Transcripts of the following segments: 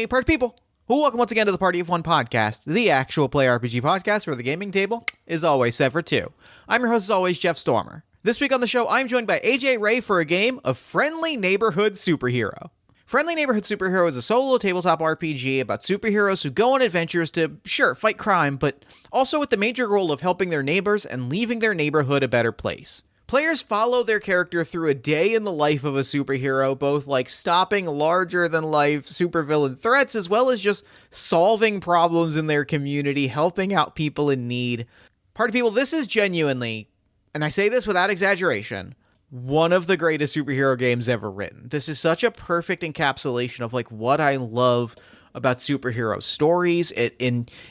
party people. Welcome once again to the Party of One podcast, the actual play RPG podcast where the gaming table is always set for two. I'm your host as always, Jeff Stormer. This week on the show, I'm joined by AJ Ray for a game of Friendly Neighborhood Superhero. Friendly Neighborhood Superhero is a solo tabletop RPG about superheroes who go on adventures to, sure, fight crime, but also with the major goal of helping their neighbors and leaving their neighborhood a better place. Players follow their character through a day in the life of a superhero, both like stopping larger-than-life supervillain threats, as well as just solving problems in their community, helping out people in need. Party people, this is genuinely, and I say this without exaggeration, one of the greatest superhero games ever written. This is such a perfect encapsulation of like what I love about superhero stories. It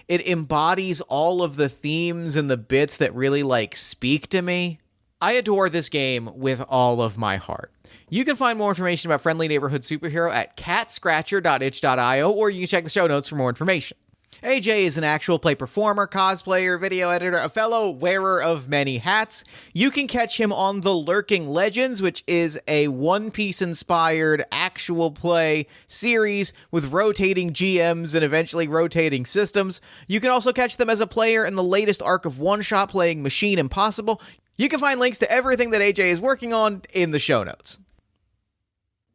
embodies all of the themes and the bits that really like speak to me. I adore this game with all of my heart. You can find more information about Friendly Neighborhood Superhero at catscratcher.itch.io, or you can check the show notes for more information. AJ is an actual play performer, cosplayer, video editor, a fellow wearer of many hats. You can catch him on The Lurking Legends, which is a One Piece inspired actual play series with rotating GMs and eventually rotating systems. You can also catch them as a player in the latest arc of One Shot playing Machine Impossible. You can find links to everything that AJ is working on in the show notes.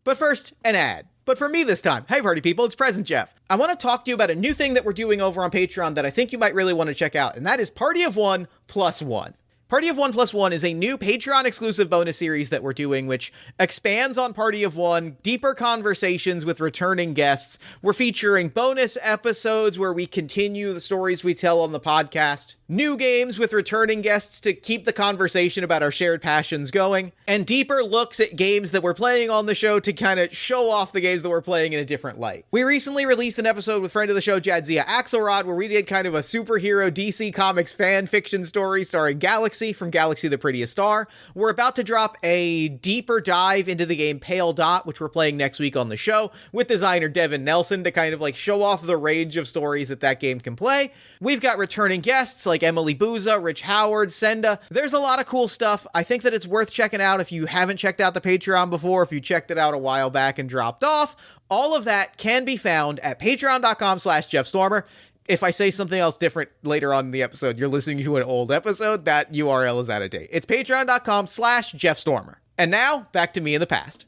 But first, an ad. But for me this time, hey party people, it's Present Jeff. I want to talk to you about a new thing that we're doing over on Patreon that I think you might really want to check out, and that is Party of One Plus One. Party of One Plus One is a new Patreon-exclusive bonus series that we're doing, which expands on Party of One, deeper conversations with returning guests. We're featuring bonus episodes where we continue the stories we tell on the podcast, new games with returning guests to keep the conversation about our shared passions going, and deeper looks at games that we're playing on the show to kind of show off the games that we're playing in a different light. We recently released an episode with friend of the show, Jadzia Axelrod, where we did kind of a superhero DC Comics fan fiction story starring Galaxy from Galaxy the Prettiest Star. We're about to drop a deeper dive into the game Pale Dot, which we're playing next week on the show, with designer Devin Nelson to kind of like show off the range of stories that game can play. We've got returning guests like Emily Booza, Rich Howard, Senda. There's a lot of cool stuff. I think that it's worth checking out if you haven't checked out the Patreon before, if you checked it out a while back and dropped off. All of that can be found at patreon.com/JeffStormer. If I say something else different later on in the episode, you're listening to an old episode, that URL is out of date. It's patreon.com/JeffStormer. And now, back to me in the past.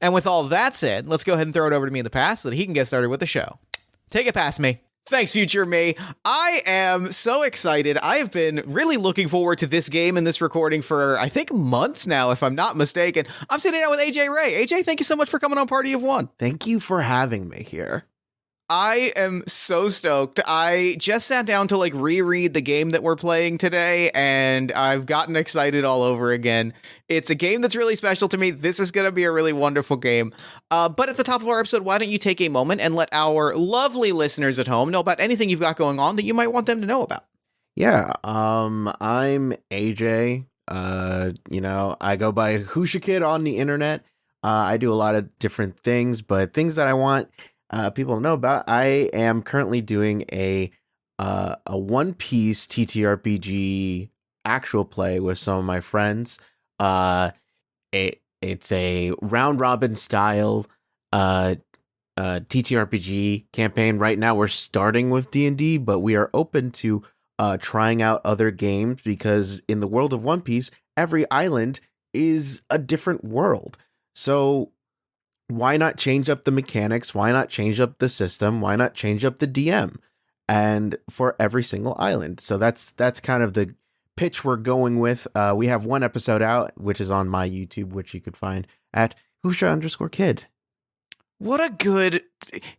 And with all that said, let's go ahead and throw it over to me in the past so that he can get started with the show. Take it past me. Thanks, future me. I am so excited. I have been really looking forward to this game and this recording for, I think, months now, if I'm not mistaken. I'm sitting down with AJ Ray. AJ, thank you so much for coming on Party of One. Thank you for having me here. I am so stoked. I just sat down to like reread the game that we're playing today, and I've gotten excited all over again. It's a game that's really special to me. This is going to be a really wonderful game. But at the top of our episode, why don't you take a moment and let our lovely listeners at home know about anything you've got going on that you might want them to know about? Yeah, I'm AJ. I go by Husha Kid on the internet. I do a lot of different things, but things that I want people to know about. I am currently doing a One Piece TTRPG actual play with some of my friends. It's a round robin style TTRPG campaign. Right now we're starting with D&D, but we are open to trying out other games because in the world of One Piece, every island is a different world. So why not change up the mechanics? Why not change up the system? Why not change up the DM? And for every single island. So that's kind of the pitch we're going with. We have one episode out, which is on my YouTube, which you could find at Husha_Kid. What a good...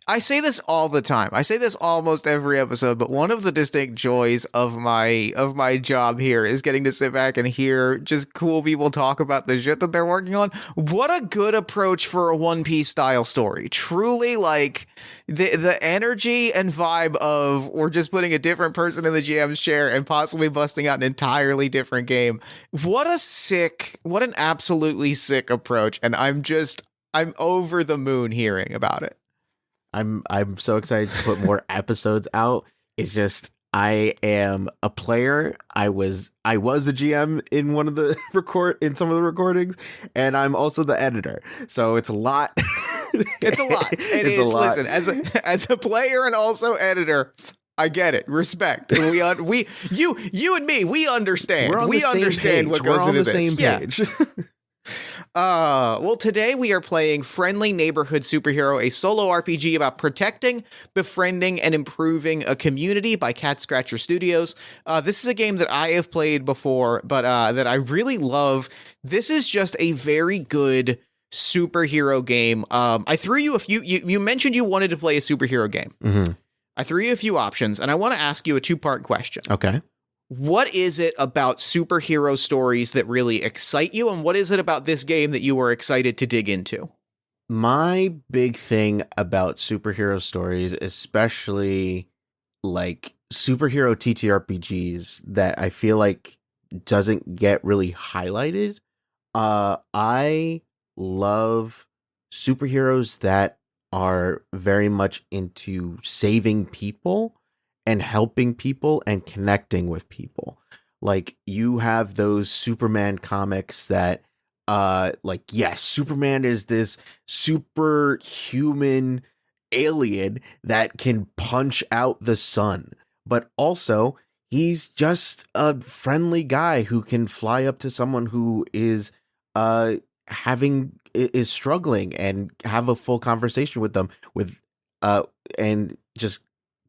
I say this all the time. I say this almost every episode, but one of the distinct joys of my job here is getting to sit back and hear just cool people talk about the shit that they're working on. What a good approach for a One Piece style story. Truly, like, the energy and vibe of we're just putting a different person in the GM's chair and possibly busting out an entirely different game. What an absolutely sick approach. And I'm over the moon hearing about it. I'm so excited to put more episodes out. It's just I am a player. I was a GM in one of the some of the recordings, and I'm also the editor. So it's a lot. It's a lot. It It's a is. lot. Listen, as a player and also editor, I get it. Respect. You and me, we understand. We're on We the same understand page. what goes We're on into the this. same Yeah. page. Well, today we are playing Friendly Neighborhood Superhero, a solo RPG about protecting, befriending, and improving a community by Cat Scratcher Studios. This is a game that I have played before, but that I really love. This is just a very good superhero game. I threw you a few. You mentioned you wanted to play a superhero game. Mhm. I threw you a few options, and I want to ask you a two-part question. Okay. What is it about superhero stories that really excite you, and what is it about this game that you were excited to dig into? My big thing about superhero stories, especially like superhero TTRPGs that I feel like doesn't get really highlighted. I love superheroes that are very much into saving people and helping people and connecting with people. Like you have those Superman comics that like yes, Superman is this superhuman alien that can punch out the sun, but also he's just a friendly guy who can fly up to someone who is is struggling and have a full conversation with them with uh and just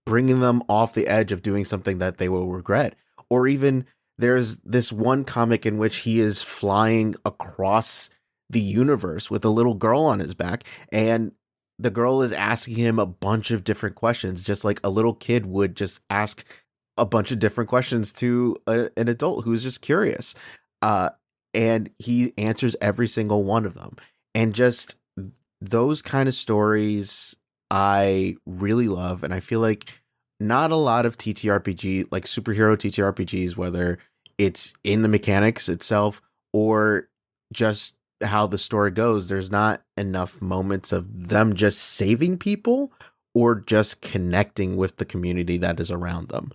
bringing them off the edge of doing something that they will regret. Or even there's this one comic in which he is flying across the universe with a little girl on his back, and the girl is asking him a bunch of different questions, just like a little kid would just ask a bunch of different questions to an adult who's just curious. And he answers every single one of them. And just those kind of stories I really love. And I feel like not a lot of TTRPG, like superhero TTRPGs, whether it's in the mechanics itself or just how the story goes, there's not enough moments of them just saving people or just connecting with the community that is around them.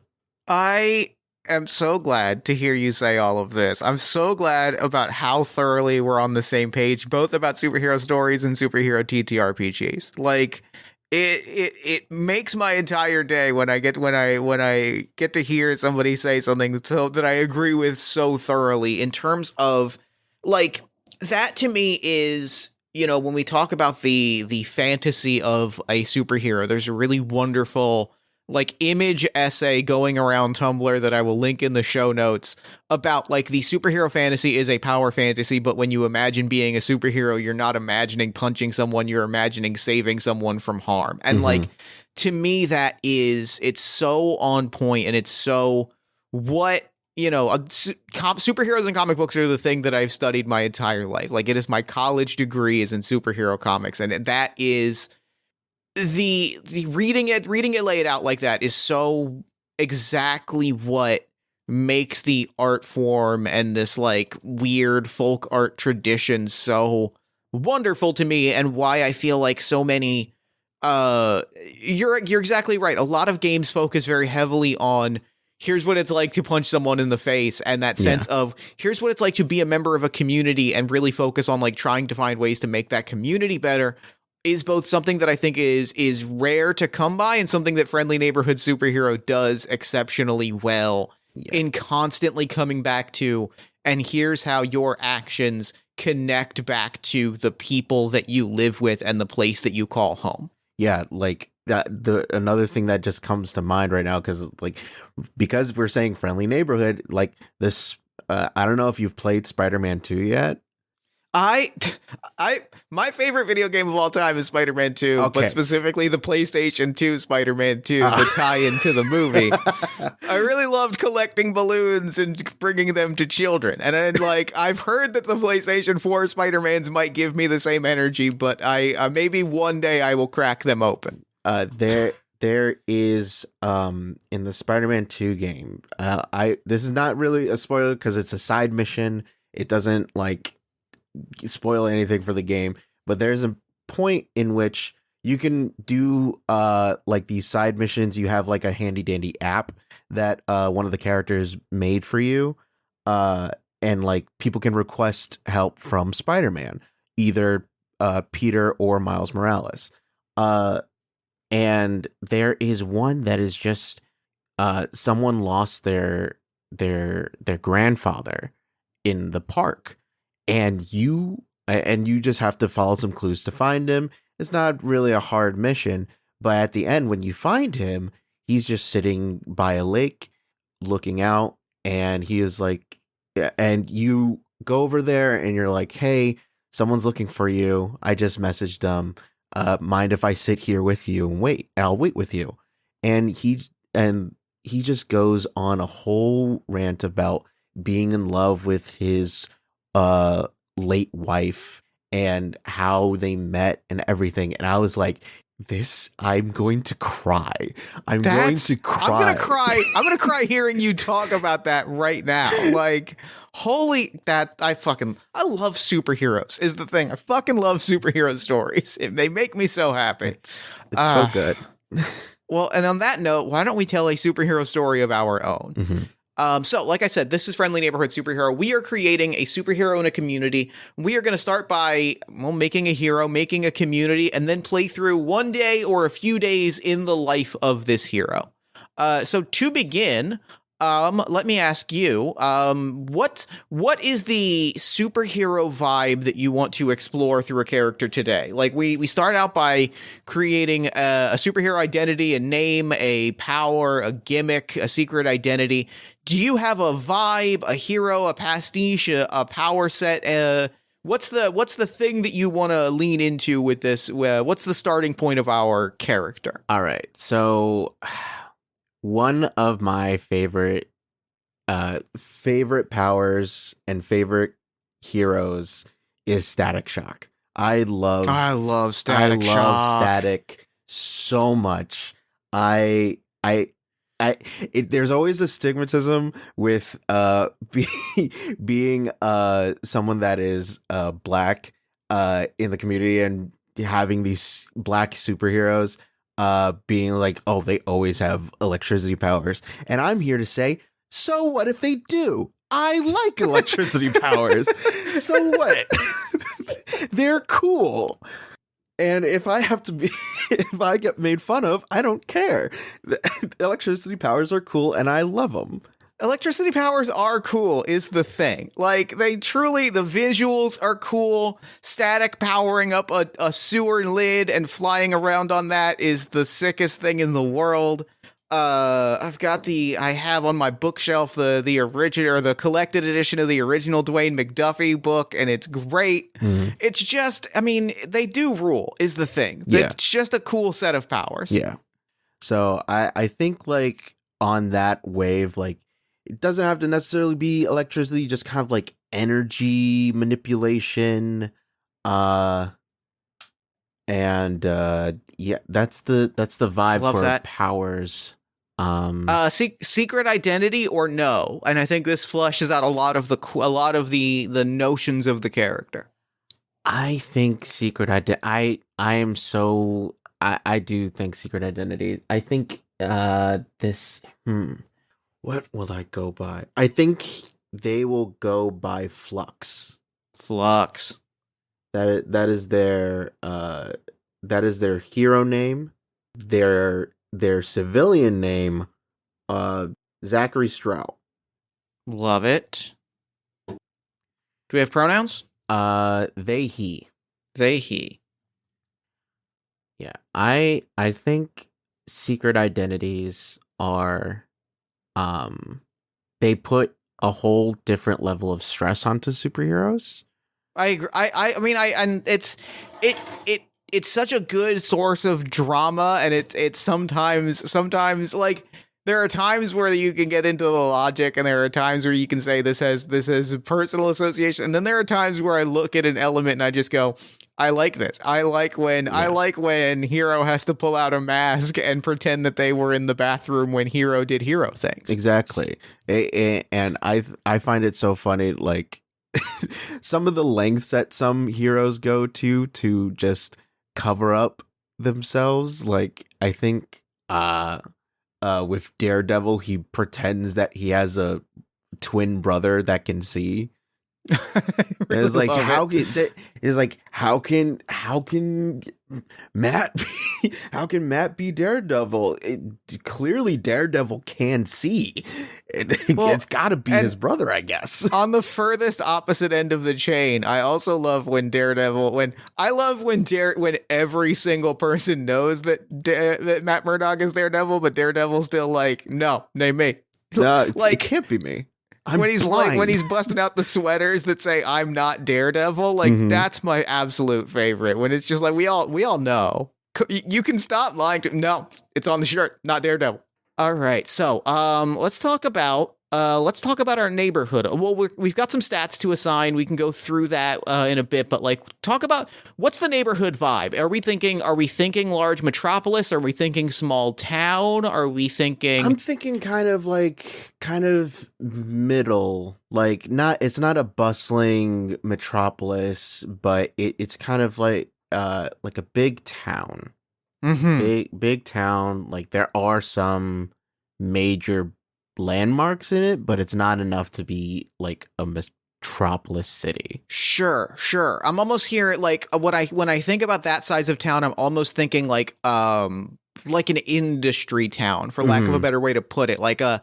I am so glad to hear you say all of this. I'm so glad about how thoroughly we're on the same page, both about superhero stories and superhero TTRPGs. Like it makes my entire day when I get to hear somebody say something so that I agree with so thoroughly in terms of like that to me is, you know, when we talk about the fantasy of a superhero, there's a really wonderful like image essay going around Tumblr that I will link in the show notes about like the superhero fantasy is a power fantasy, but when you imagine being a superhero, you're not imagining punching someone, you're imagining saving someone from harm. And like to me it's so on point, and it's so what, you know, superheroes and comic books are the thing that I've studied my entire life. Like it is my college degree is in superhero comics, and that is the reading it laid out like that is so exactly what makes the art form and this like weird folk art tradition so wonderful to me, and why I feel like so many you're exactly right. A lot of games focus very heavily on here's what it's like to punch someone in the face, and that sense of here's what it's like to be a member of a community, and really focus on like trying to find ways to make that community better is both something that I think is rare to come by and something that Friendly Neighborhood Superhero does exceptionally well in constantly coming back to, and here's how your actions connect back to the people that you live with and the place that you call home. Yeah, like that. Another thing that just comes to mind right now, because we're saying Friendly Neighborhood, like this. I don't know if you've played Spider-Man 2 yet. My favorite video game of all time is Spider-Man 2, Okay. but specifically the PlayStation 2 Spider-Man 2, the tie-in to the movie. I really loved collecting balloons and bringing them to children. And then, like, I've heard that the PlayStation 4 Spider-Mans might give me the same energy, but I maybe one day I will crack them open. There is in the Spider-Man 2 game. This is not really a spoiler because it's a side mission. It doesn't like spoil anything for the game, but there's a point in which you can do like these side missions. You have like a handy dandy app that one of the characters made for you, and like people can request help from Spider-Man, either Peter or Miles Morales. And there is one that is just someone lost their grandfather in the park, and you just have to follow some clues to find him. It's not really a hard mission, but at the end when you find him, he's just sitting by a lake looking out, and he is like, and you go over there and you're like, hey, someone's looking for you. I just messaged them. Mind if I sit here with you and wait? And I'll wait with you. And he just goes on a whole rant about being in love with his late wife and how they met and everything. And I was like, I'm going to cry. I'm going to cry. I'm gonna cry hearing you talk about that right now. Like, holy, I love superheroes is the thing. I fucking love superhero stories. They make me so happy. It's so good. Well, and on that note, why don't we tell a superhero story of our own? Mm-hmm. So, like I said, this is Friendly Neighborhood Superhero. We are creating a superhero in a community. We are going to start by making a hero, making a community, and then play through one day or a few days in the life of this hero. So to begin, let me ask you, what is the superhero vibe that you want to explore through a character today? Like we start out by creating a superhero identity, a name, a power, a gimmick, a secret identity. Do you have a vibe, a hero, a pastiche, a power set? What's the thing that you want to lean into with this? What's the starting point of our character? All right. So one of my favorite powers and favorite heroes is Static Shock. I love Static Shock. Static so much. There's always a stigmatism with being someone that is black in the community and having these black superheroes being like, oh, they always have electricity powers. And I'm here to say, so what if they do? I like electricity powers. So what? They're cool. And if I get made fun of, I don't care. Electricity powers are cool and I love them. Electricity powers are cool is the thing. Like, the visuals are cool. Static powering up a sewer lid and flying around on that is the sickest thing in the world. I have on my bookshelf the original, or the collected edition of the original Dwayne McDuffie book, and it's great. Mm-hmm. It's just, I mean, they do rule is the thing. Yeah. It's just a cool set of powers. Yeah. So I think, like, on that wave, like, it doesn't have to necessarily be electricity, just kind of like energy manipulation. Yeah, that's the vibe Love for that. powers. Secret identity or no? And I think this flushes out a lot of the notions of the character. I think secret identity. I do think secret identity. I think this. What will I go by? I think they will go by Flux. Flux. That is their hero name. Their civilian name, Zachary Strout. Love it. Do we have pronouns? They, he. They, he. Yeah, I think secret identities are, they put a whole different level of stress onto superheroes. I agree. And it's such a good source of drama, and it's sometimes like there are times where you can get into the logic, and there are times where you can say this has personal association, and then there are times where I look at an element and I just go, I like this. I like when Hero has to pull out a mask and pretend that they were in the bathroom when Hero did hero things. Exactly. And I find it so funny, like some of the lengths that some heroes go to just cover up themselves. Like, I think with Daredevil, he pretends that he has a twin brother that can see. I And really it's like, love how it. can that is like how can Matt how can Matt be Daredevil? Clearly Daredevil can see. It's Well, got to be and his brother, I guess. on the furthest opposite end of the chain, I also love when Daredevil when I love when every single person knows that Matt Murdock is Daredevil, but Daredevil's still like, no, name me. No, it Like can't be me. I'm when he's when blind. he's busting out the sweaters that say I'm not Daredevil, like Mhm. that's my absolute favorite. When it's just like we all know. You can stop lying to no, it's on the shirt, not Daredevil. All right, so let's talk about our neighborhood. Well, we've got some stats to assign. We can go through that in a bit, but like talk about what's the neighborhood vibe. Are we thinking large metropolis? Are we thinking small town? Are we thinking I'm thinking kind of middle. Like not it's not a bustling metropolis, but it's kind of like a big town. Mhm. Big town. Like there are some major landmarks in it, but it's not enough to be like a metropolis city. Sure, sure. I'm almost here like what I when I think about that size of town, I'm almost thinking like an industry town for lack of a Mhm. better way to put it. Like a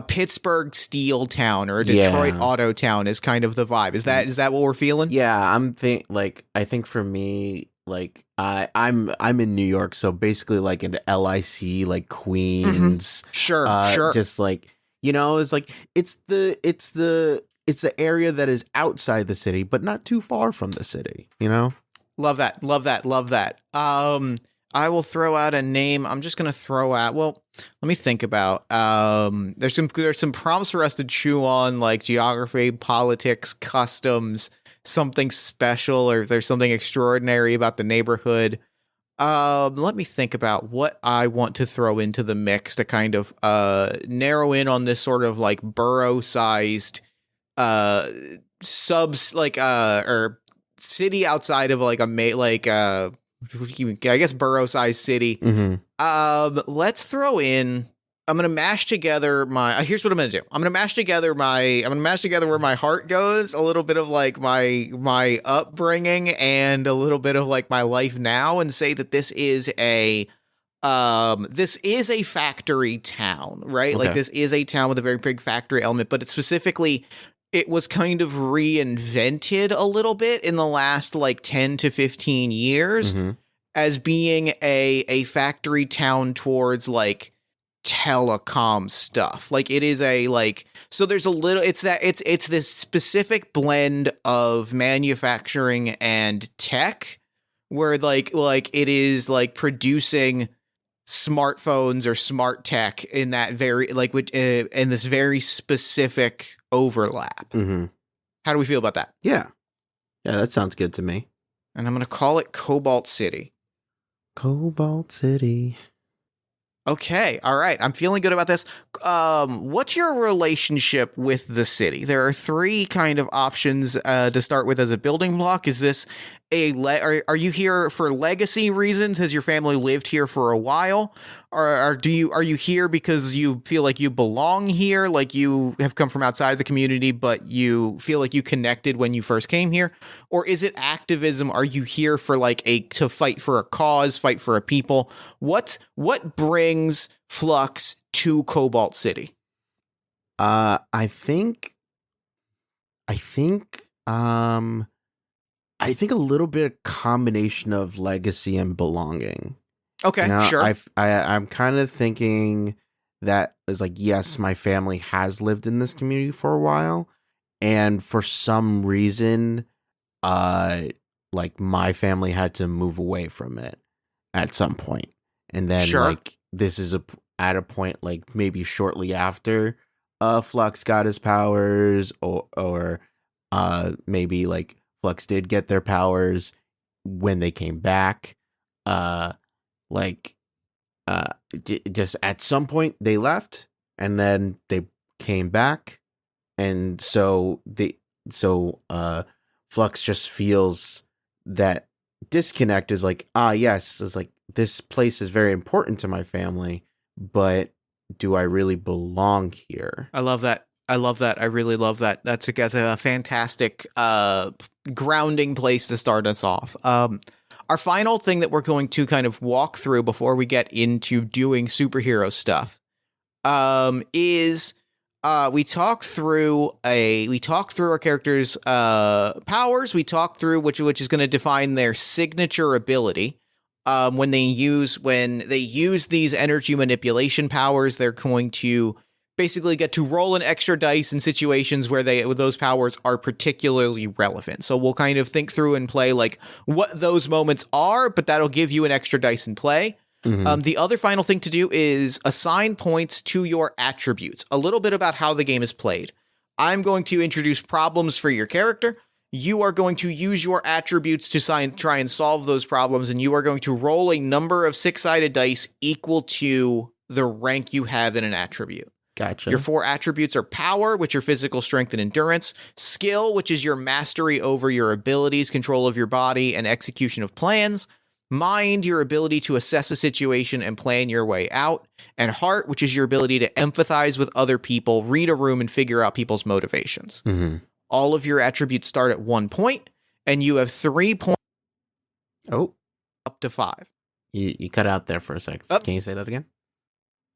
Pittsburgh steel town or a Detroit Yeah. auto town is kind of the vibe. Is that what we're feeling? Yeah, I think for me like I'm in New York, so basically like an LIC like Mhm. Queens Sure, sure. just like it's like it's the area that is outside the city but not too far from the city, you know? Love that. Love that. Love that. I will throw out a name. I'm just gonna throw out. Well, let me think about. There's some prompts for us to chew on, like geography, politics, customs, something special, or if there's something extraordinary about the neighborhood. Let me think about what I want to throw into the mix to kind of narrow in on this sort of like borough-sized uh subs like or city outside of like I guess borough sized city. Mhm. Let's throw in. I'm gonna mash together my. Here's what I'm gonna do. I'm gonna mash together where my heart goes, a little bit of like my upbringing, and a little bit of like my life now, and say that this is a factory town, right? Like Okay. this is a town with a very big factory element, but it was kind of reinvented a little bit in the last like 10 to 15 years Mhm. as being a factory town towards like telecom stuff. Like it is a like so there's a little it's this specific blend of manufacturing and tech where like it is like producing smartphones or smart tech in that very like in this very specific overlap. Mhm. How do we feel about that? Yeah. Yeah, that sounds good to me. And I'm going to call it Cobalt City. Cobalt City. Okay, all right. I'm feeling good about this. What's your relationship with the city? There are three kind of options to start with as a building block. Is this are you here for legacy reasons? Has your family lived here for a while, or are you here because you feel like you belong here, like you have come from outside the community, but you feel like you connected when you first came here, or is it activism? Are you here for like to fight for a cause, fight for a people? What brings Flux to Cobalt City? I think I think I think a little bit of combination of legacy and belonging. You Okay, know, sure. I'm kind of thinking that is like, yes, my family has lived in this community for a while, and for some reason, uh, like my family had to move away from it at some point, and then Sure. like this is at a point like maybe shortly after, Flux got his powers, or maybe like Flux did get their powers when they came back, uh like just at some point they left and then they came back, and so Flux just feels that disconnect is like, yes, it's like this place is very important to my family, but do I really belong here? I love that. I love that. I really love that. That's a fantastic grounding place to start us off. Our final thing that we're going to kind of walk through before we get into doing superhero stuff is we talk through our characters' powers. We talk through which is going to define their signature ability. When they use these energy manipulation powers, they're going to basically get to roll an extra dice in situations where those powers are particularly relevant. So we'll kind of think through and play like what those moments are, but that'll give you an extra dice in play. Mhm. The other final thing to do is assign points to your attributes. A little bit about how the game is played. I'm going to introduce problems for your character. You are going to use your attributes to try and solve those problems, and you are going to roll a number of 6-sided dice equal to the rank you have in an attribute. Gotcha. Your 4 attributes are power, which are physical strength and endurance, skill, which is your mastery over your abilities, control of your body, and execution of plans, mind, your ability to assess a situation and plan your way out, and heart, which is your ability to empathize with other people, read a room, and figure out people's motivations. Mhm. All of your attributes start at 1 point, and you have 3 points Oh, up to 5. you cut out there for a sec. Oh. Can you say that again?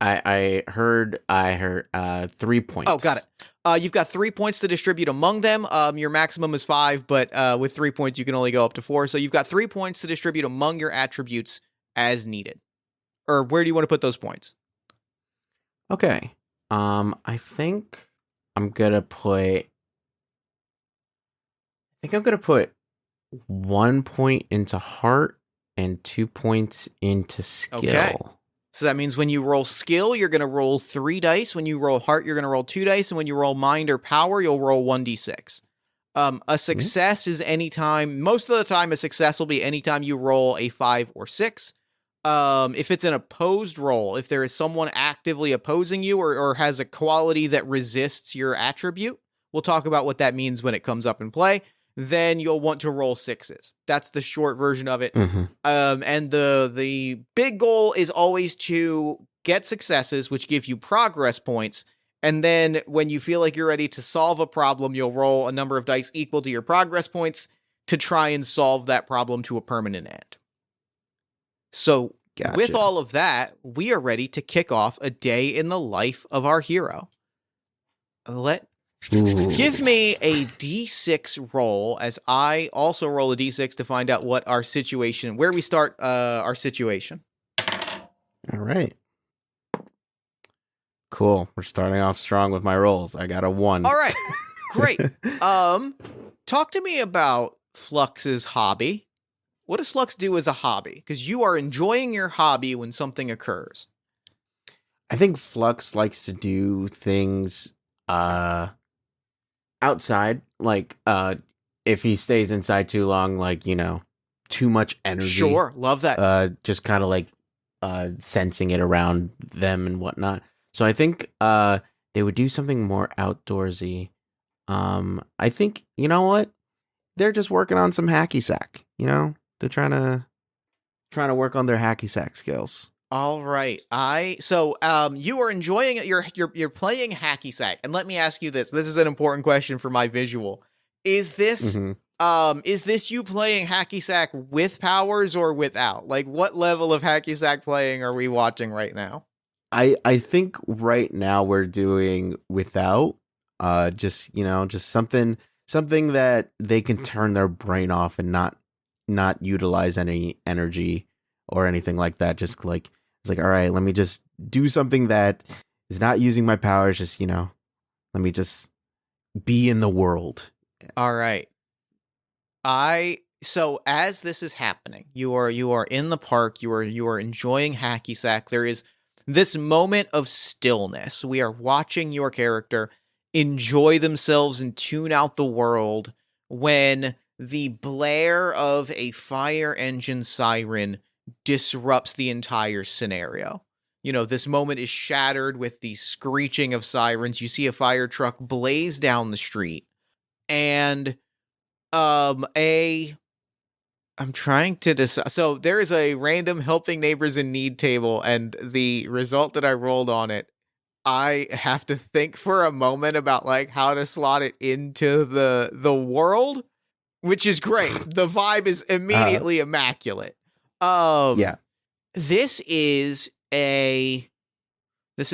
I heard 3 points. Oh, got it. You've got 3 points to distribute among them. Your maximum is 5, but with 3 points, you can only go up to 4. So you've got 3 points to distribute among your attributes as needed. Or where do you want to put those points? Okay. I think I'm gonna put 1 point into heart and 2 points into skill. Okay. So that means when you roll skill, you're going to roll 3 dice. When you roll heart, you're going to roll 2 dice. And when you roll mind or power, you'll roll 1d6. A success is anytime, most of the time, a success will be anytime you roll a 5 or 6. If it's an opposed roll, if there is someone actively opposing you or has a quality that resists your attribute, we'll talk about what that means when it comes up in play. Then you'll want to roll 6s. That's the short version of it. Mhm. And the big goal is always to get successes, which give you progress points. And then when you feel like you're ready to solve a problem, you'll roll a number of dice equal to your progress points to try and solve that problem to a permanent end. So Gotcha. with all of that, we are ready to kick off a day in the life of our hero. Ooh. Give me a d6 roll as I also roll a d6 to find out what our situation, where we start our situation. All right. Cool. We're starting off strong with my rolls. I got a 1. All right, great. Talk to me about Flux's hobby. What does Flux do as a hobby? Because you are enjoying your hobby when something occurs. I think Flux likes to do things outside, like if he stays inside too long, like, too much energy. Sure, love that. Just kind of like sensing it around them and whatnot. So I think they would do something more outdoorsy. I think, you know what? They're just working on some hacky sack. They're trying to work on their hacky sack skills. All right. So you are enjoying it. You're playing hacky sack, and let me ask you this. This is an important question for my visual. Is this you playing hacky sack with powers or without? Like, what level of hacky sack playing are we watching right now? I think right now we're doing without just something that they can turn their brain off and not utilize any energy or anything like that. Just like it's like, all right, let me just do something that is not using my powers. Just let me just be in the world. All right. So as this is happening, you are in the park. You are enjoying hacky sack. There is this moment of stillness. We are watching your character enjoy themselves and tune out the world when the blare of a fire engine siren disrupts the entire scenario. This moment is shattered with the screeching of sirens. You see a fire truck blaze down the street, and I'm trying to decide. So there is a random helping neighbors in need table, and the result that I rolled on it I have to think for a moment about like how to slot it into the world, which is great. The vibe is Uh, immediately immaculate. Um yeah. this is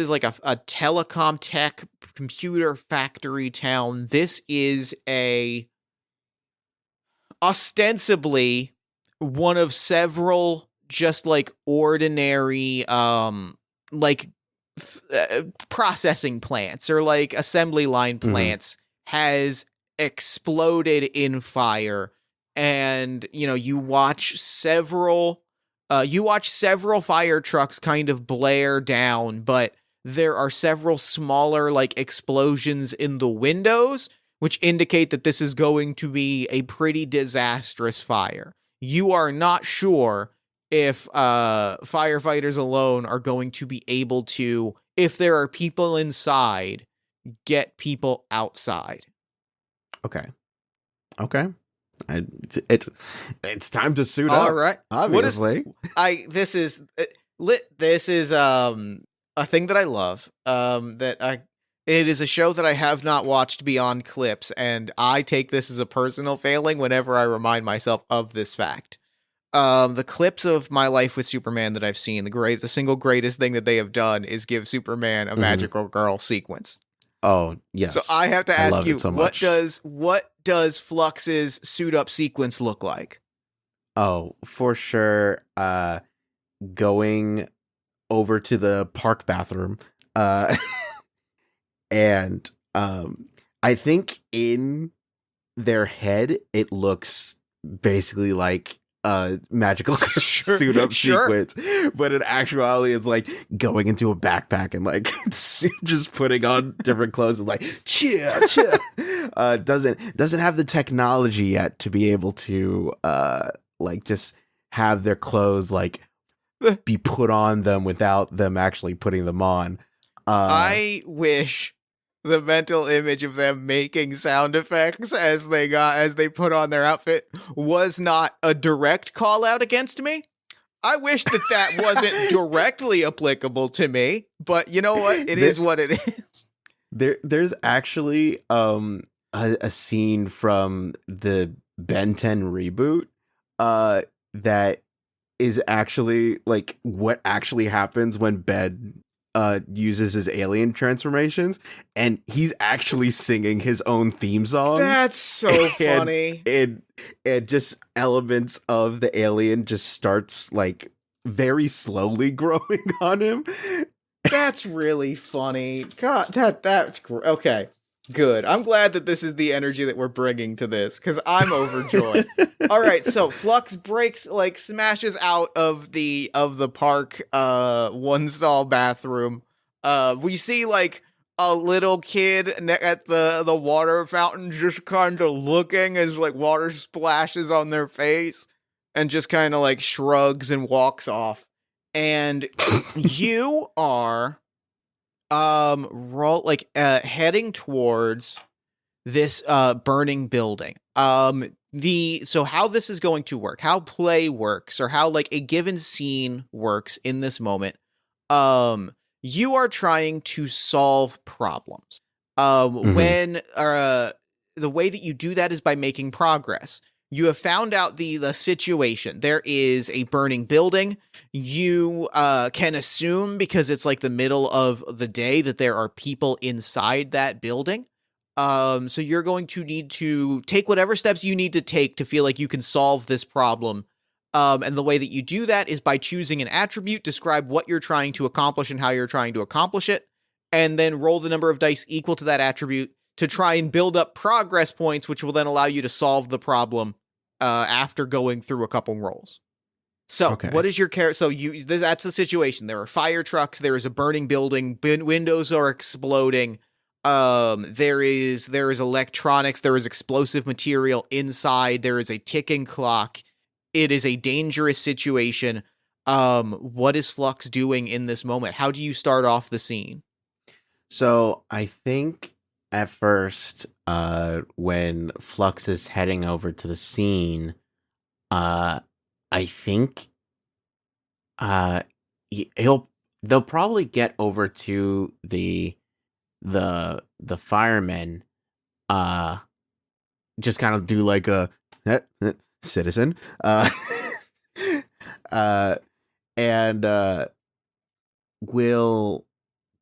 like a telecom tech computer factory town. This is a ostensibly one of several just like ordinary like processing plants or like assembly line Hmm. plants has exploded in fire. And you watch several fire trucks kind of blare down, but there are several smaller like explosions in the windows, which indicate that this is going to be a pretty disastrous fire. You are not sure if firefighters alone are going to be able to, if there are people inside, get people outside. Okay. Okay. It's time to suit All up. right. What is Obviously. I this is lit this is a thing that I love. That I It is a show that I have not watched beyond clips, and I take this as a personal failing whenever I remind myself of this fact. The clips of My Life with Superman that I've seen, the single greatest thing that they have done is give Superman a Hmm. magical girl sequence. Oh So yes, I have to I ask love you, it so much. what does Flux's suit up sequence look like? Oh, for sure. Going over to the park bathroom. Uh, and I think in their head it looks basically like a magical Sure, suit up sure. sequence, but in actuality it's like going into a backpack and like just putting on different clothes and like cheer. Doesn't have the technology yet to be able to like just have their clothes like be put on them without them actually putting them on. uh I wish the mental image of them making sound effects as they put on their outfit was not a direct call out against me. I wish that wasn't directly applicable to me, but you know what? It there, is what it is. there's actually a scene from the Ben 10 reboot that is actually like what actually happens when Ben uses his alien transformations, and he's actually singing his own theme song. That's so and funny. and and just elements of the alien just starts like very slowly growing on him. That's really funny. God, okay. Good. I'm glad that this is the energy that we're bringing to this because I'm overjoyed. All right, so Flux breaks, like, smashes out of the park one stall bathroom. We see like a little kid at the water fountain just kind of looking as like water splashes on their face and just kind of like shrugs and walks off. And you are heading towards this burning building. The So how this is going to work, how play works, or how like a given scene works in this moment. You are trying to solve problems. Hmm. When The way that you do that is by making progress. You have found out the situation. There is a burning building. You can assume, because it's like the middle of the day, that there are people inside that building. So you're going to need to take whatever steps you need to take to feel like you can solve this problem. And the way that you do that is by choosing an attribute, describe what you're trying to accomplish and how you're trying to accomplish it, and then roll the number of dice equal to that attribute to try and build up progress points, which will then allow you to solve the problem after going through a couple rolls. So, Okay. what is your character? That's the situation. There are fire trucks. There is a burning building. Windows are exploding. There is electronics. There is explosive material inside. There is a ticking clock. It is a dangerous situation. What is Flux doing in this moment? How do you start off the scene? So I think at first, when Flux is heading over to the scene, uh, I think uh, he'll they'll probably get over to the firemen, uh just kind of do like a citizen, uh and will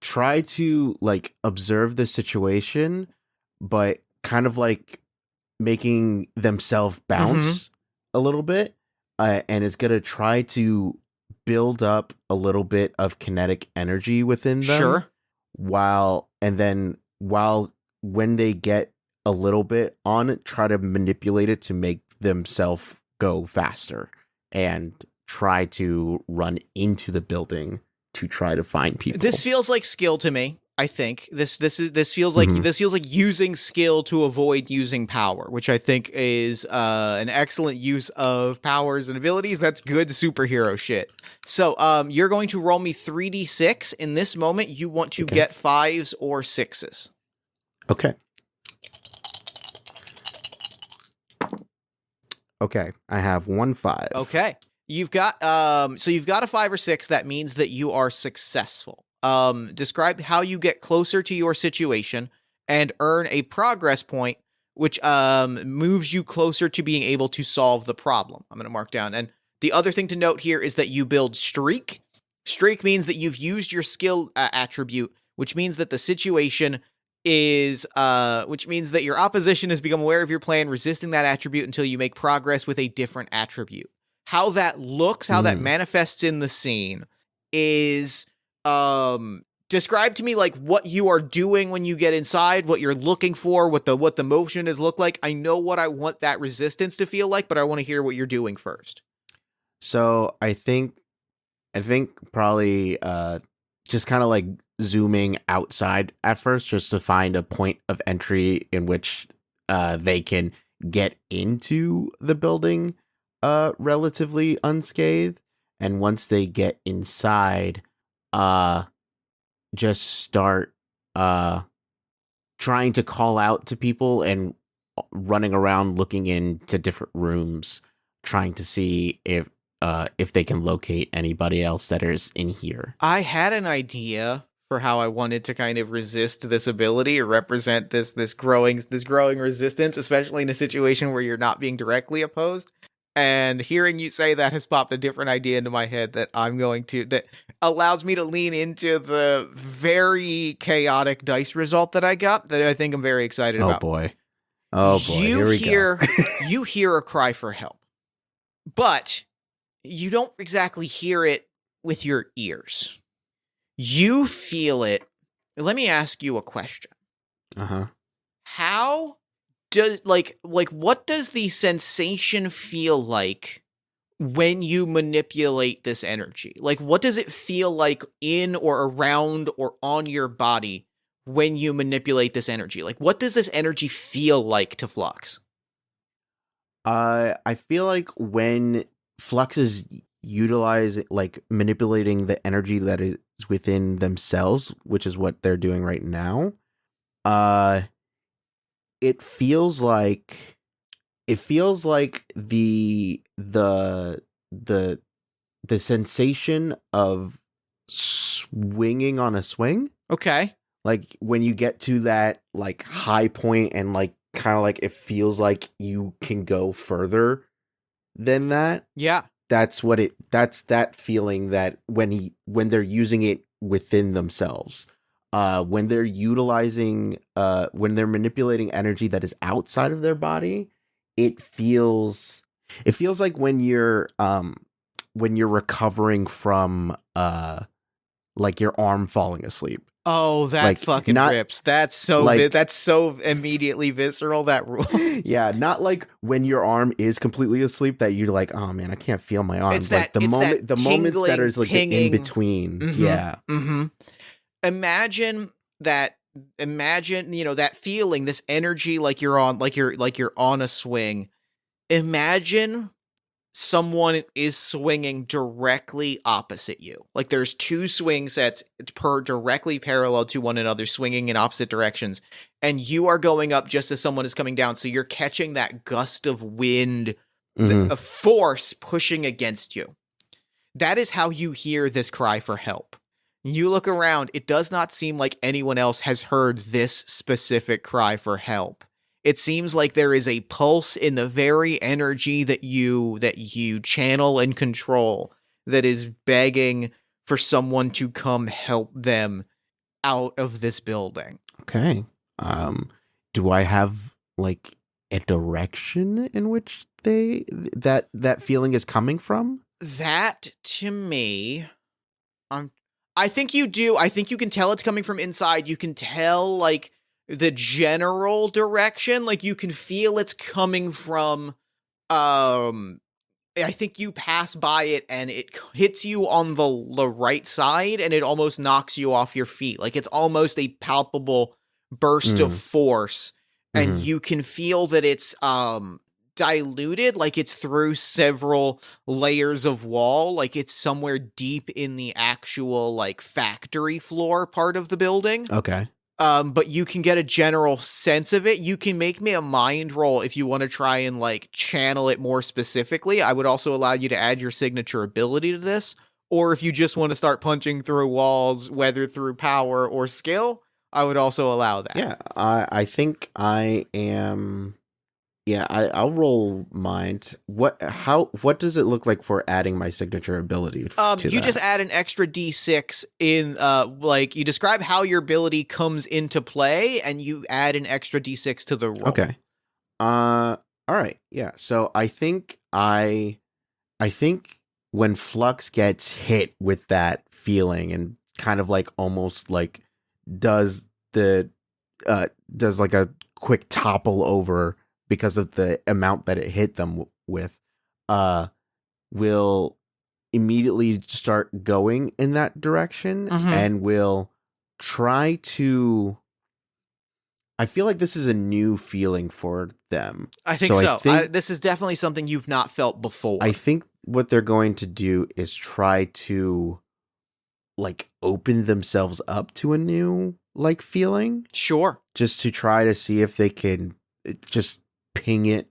try to like observe the situation, but kind of like making themselves bounce a little bit, and is gonna try to build up a little bit of kinetic energy within them. Sure. While when they get a little bit on it, try to manipulate it to make themselves go faster and try to run into the building to try to find people. This feels like skill to me. I think this feels like using skill to avoid using power, which I think is an excellent use of powers and abilities. That's good superhero shit. So you're going to roll me 3d6. In this moment, you want to get 5s or 6s. Okay. Okay, I have 1 5. Okay. You've got you've got a 5 or 6. That means that you are successful. Describe how you get closer to your situation and earn a progress point, which moves you closer to being able to solve the problem. I'm going to mark down. And the other thing to note here is that you build streak. Streak means that you've used your skill attribute, which means that the situation is which means that your opposition has become aware of your plan, resisting that attribute until you make progress with a different attribute. How that looks, how that manifests in the scene is describe to me like what you are doing when you get inside, what you're looking for, what the motion is look like. I know what I want that resistance to feel like, but I want to hear what you're doing first. So I think probably just kind of like zooming outside at first, just to find a point of entry in which they can get into the building relatively unscathed. And once they get inside, just start trying to call out to people and running around looking into different rooms, trying to see if they can locate anybody else that is in here. I had an idea for how I wanted to kind of resist this ability or represent this growing resistance, especially in a situation where you're not being directly opposed. And hearing you say that has popped a different idea into my head that that allows me to lean into the very chaotic dice result that I got that I think I'm very excited about. Oh boy. Here we go. You hear a cry for help, but you don't exactly hear it with your ears. You feel it. Let me ask you a question. How does what does the sensation feel like when you manipulate this energy? Like, what does it feel like in or around or on your body when you manipulate this energy? Like, what does this energy feel like to Flux? I feel like when Flux is utilizing, like manipulating the energy that is within themselves, which is what they're doing right now, it feels like the sensation of swinging on a swing. Okay. Like when you get to that like high point and like kind of like it feels like you can go further than that. Yeah. That's that feeling that when they're using it within themselves. When they're utilizing, when they're manipulating energy that is outside of their body, it feels like when you're recovering from, like your arm falling asleep. Oh, that like, fucking rips. That's so that's so immediately visceral, that rule. Yeah, not like when your arm is completely asleep that you're like, oh man, I can't feel my arm. It's like the moments that are like in between. Mm-hmm, yeah. Mm-hmm. Imagine, that feeling, this energy, like you're on a swing. Imagine someone is swinging directly opposite you. Like there's two swing sets directly parallel to one another, swinging in opposite directions, and you are going up just as someone is coming down. So you're catching that gust of wind, of force pushing against you. That is how you hear this cry for help. You look around, it does not seem like anyone else has heard this specific cry for help. It seems like there is a pulse in the very energy that you channel and control that is begging for someone to come help them out of this building. Okay. Do I have like a direction in which that feeling is coming from? That to me, I think you do. I think you can tell it's coming from inside. You can tell like the general direction. Like you can feel it's coming from I think you pass by it and it hits you on the right side and it almost knocks you off your feet. Like it's almost a palpable burst of force and you can feel that it's diluted, like it's through several layers of wall, like it's somewhere deep in the actual like factory floor part of the building. Okay. But you can get a general sense of it. You can make me a mind roll if you want to try and like channel it more specifically. I would also allow you to add your signature ability to this. Or if you just want to start punching through walls, whether through power or skill, I would also allow that. Yeah, I think I am. Yeah, I'll roll mind. What does it look like for adding my signature ability? You just add an extra D6 in like you describe how your ability comes into play and you add an extra D6 to the roll. Okay. All right. Yeah. So I think when Flux gets hit with that feeling and kind of like almost like does like a quick topple over because of the amount that it hit them with, will immediately start going in that direction and will try to. I feel like this is a new feeling for them. I think so. This is definitely something you've not felt before. I think what they're going to do is try to like open themselves up to a new like feeling. Sure. Just to try to see if they can just ping it,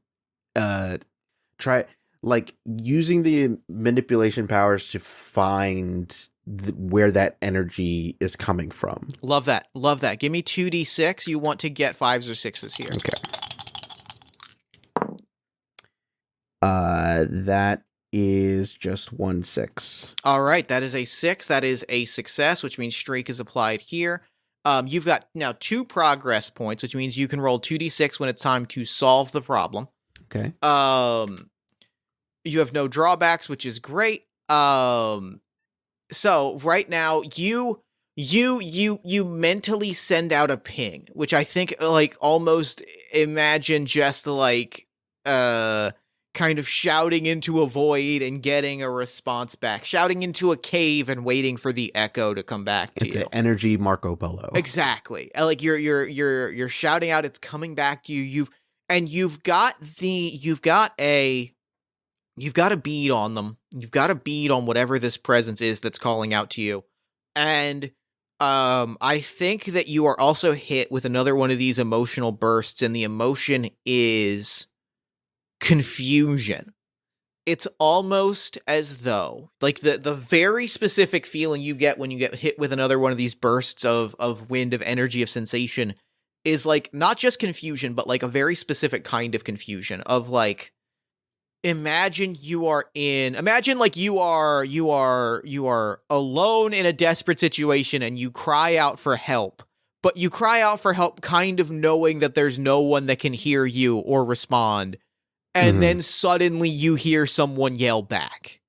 try like using the manipulation powers to find where that energy is coming from. Love that. Give me 2d6. You want to get 5s or 6s here. Okay. That is just 1 6. All right, that is a 6. That is a success, which means streak is applied here. You've got now 2 progress points, which means you can roll 2d6 when it's time to solve the problem. Okay. You have no drawbacks, which is great. So right now you mentally send out a ping, which I think like almost imagine just like kind of shouting into a void and getting a response back, shouting into a cave and waiting for the echo to come back to you. It's an energy Marco Polo. Exactly. Like you're shouting out, it's coming back to you. You've got a bead on them. You've got a bead on whatever this presence is that's calling out to you. And I think that you are also hit with another one of these emotional bursts, and the emotion is confusion. It's almost as though like the very specific feeling you get when you get hit with another one of these bursts of wind, of energy, of sensation is like not just confusion, but like a very specific kind of confusion of like, imagine you are alone in a desperate situation and you cry out for help, but you cry out for help kind of knowing that there's no one that can hear you or respond. And then suddenly you hear someone yell back.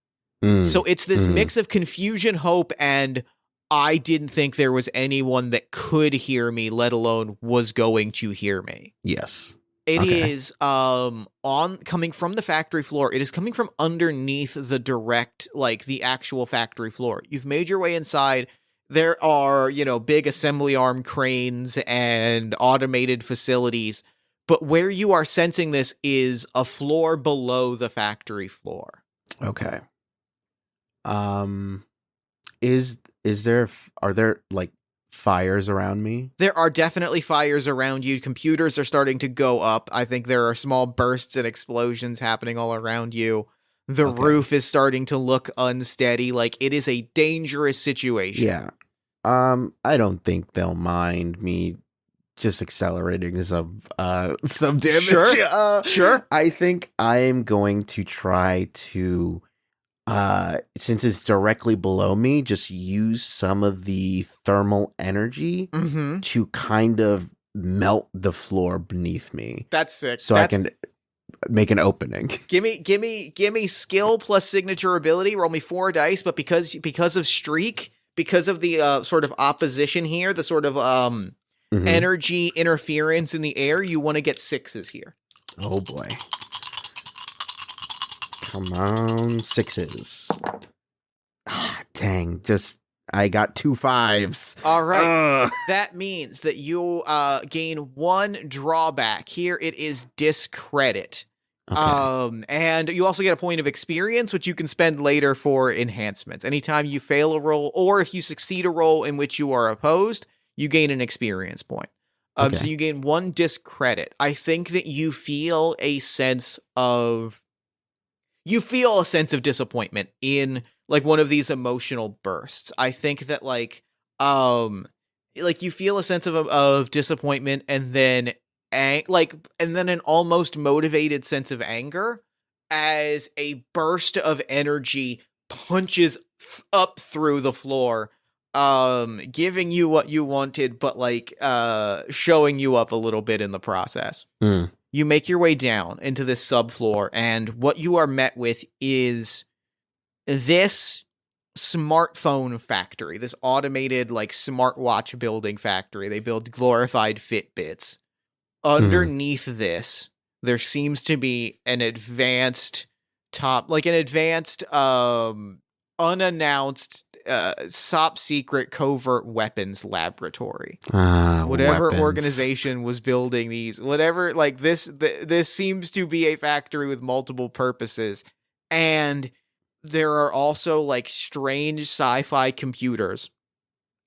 So it's this mix of confusion, hope, and I didn't think there was anyone that could hear me, let alone was going to hear me. Yes. It is coming from the factory floor. It is coming from underneath the direct, like the actual factory floor. You've made your way inside. There are, big assembly arm cranes and automated facilities. But where you are sensing this is a floor below the factory floor. Okay. Are there like fires around me? There are definitely fires around you. Computers are starting to go up. I think there are small bursts and explosions happening all around you. The roof is starting to look unsteady. Like it is a dangerous situation. Yeah. I don't think they'll mind me just accelerating some damage. Sure. Sure. I think I'm going to try to since it's directly below me, just use some of the thermal energy Mm-hmm. to kind of melt the floor beneath me. That's sick. So I can make an opening. Give me skill plus signature ability. Roll me 4 dice, but because of streak, because of the sort of opposition here, the sort of Mhm. energy interference in the air, you want to get 6s here. Oh boy. Come on, 6s. Dang, I got 2 5s. All right. Ugh. That means that you gain 1 drawback. Here it is discredit. Okay. And you also get a point of experience, which you can spend later for enhancements. Anytime you fail a roll, or if you succeed a roll in which you are opposed, you gain an experience point. So Okay. you gain 1 discredit. I think that you feel a sense of disappointment in like one of these emotional bursts. I think that like you feel a sense of disappointment, and then and then an almost motivated sense of anger as a burst of energy punches up through the floor, giving you what you wanted, but like showing you up a little bit in the process. Mm. You make your way down into this subfloor, and what you are met with is this smartphone factory, this automated like smartwatch building factory. They build glorified Fitbits. Underneath this, there seems to be an advanced unannounced top secret covert weapons laboratory. Whatever Weapons. organization was building these, whatever, like this seems to be a factory with multiple purposes. And there are also like strange sci-fi computers,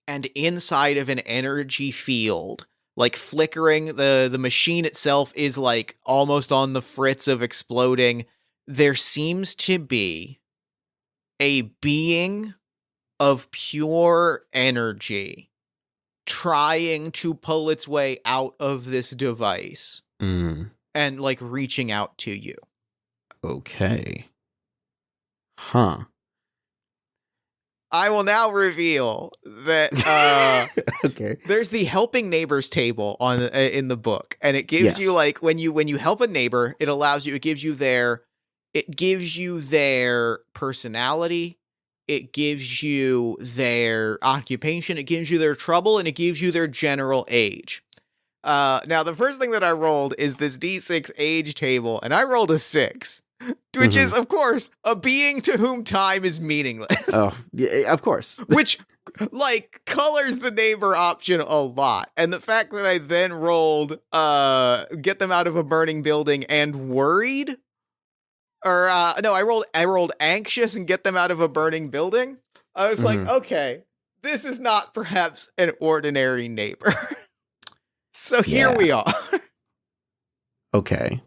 and inside of an energy field, like flickering, the machine itself is like almost on the fritz of exploding. There seems to be a being of pure energy trying to pull its way out of this device Mm. and like reaching out to you. Okay. Huh. I will now reveal that Okay. there's the helping neighbors table on in the book, and it gives Yes. you like when you help a neighbor, it gives you their personality, it gives you their occupation, it gives you their trouble, and it gives you their general age. Now the first thing that I rolled is this D6 age table, and I rolled a 6, which is of course a being to whom time is meaningless. Oh, yeah, of course. Which, like, colors the neighbor option a lot. And the fact that I then rolled, get them out of a burning building and worried, or, no, I rolled anxious and get them out of a burning building. I was like, okay, this is not perhaps an ordinary neighbor. So here we are. Okay.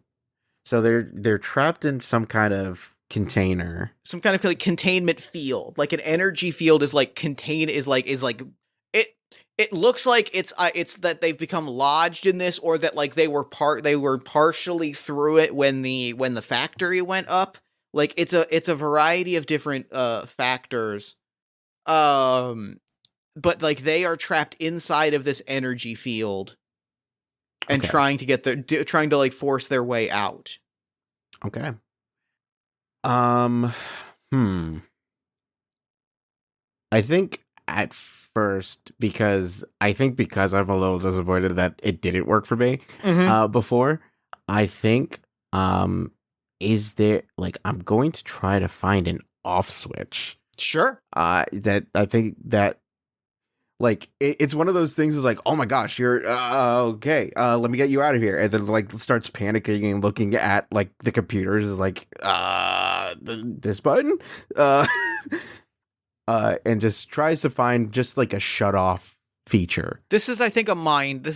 So they're trapped in some kind of container. Some kind of like containment field, like an energy field is like it looks like it's that they've become lodged in this, or that like they were partially through it when the factory went up. Like it's a variety of different factors, but like they are trapped inside of this energy field and Okay. trying to like force their way out. Okay. I think at first, because I'm a little disappointed that it didn't work for me before, I think is there like I'm going to try to find an off switch. Sure. That I think that like it's one of those things is like, oh my gosh, you're okay, let me get you out of here, and then like starts panicking and looking at like the computers is like this button and just tries to find just like a shut off feature. This is I think a mind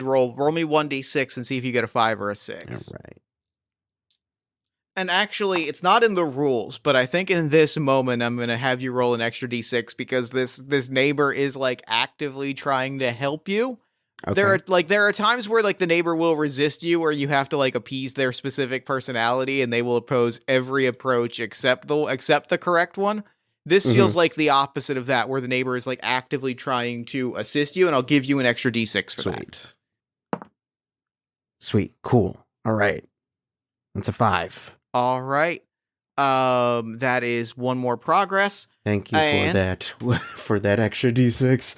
roll. Roll me 1d6 and see if you get a 5 or a 6. All right. And actually, it's not in the rules, but I think in this moment I'm gonna have you roll an extra d6 because this neighbor is like actively trying to help you. Okay. There are times where like the neighbor will resist you, or you have to like appease their specific personality, and they will oppose every approach except the correct one. This feels like the opposite of that, where the neighbor is like actively trying to assist you, and I'll give you an extra d6 for that. Sweet. Cool. All right. That's a 5. All right. That is one more progress. Thank you And- for that extra d6.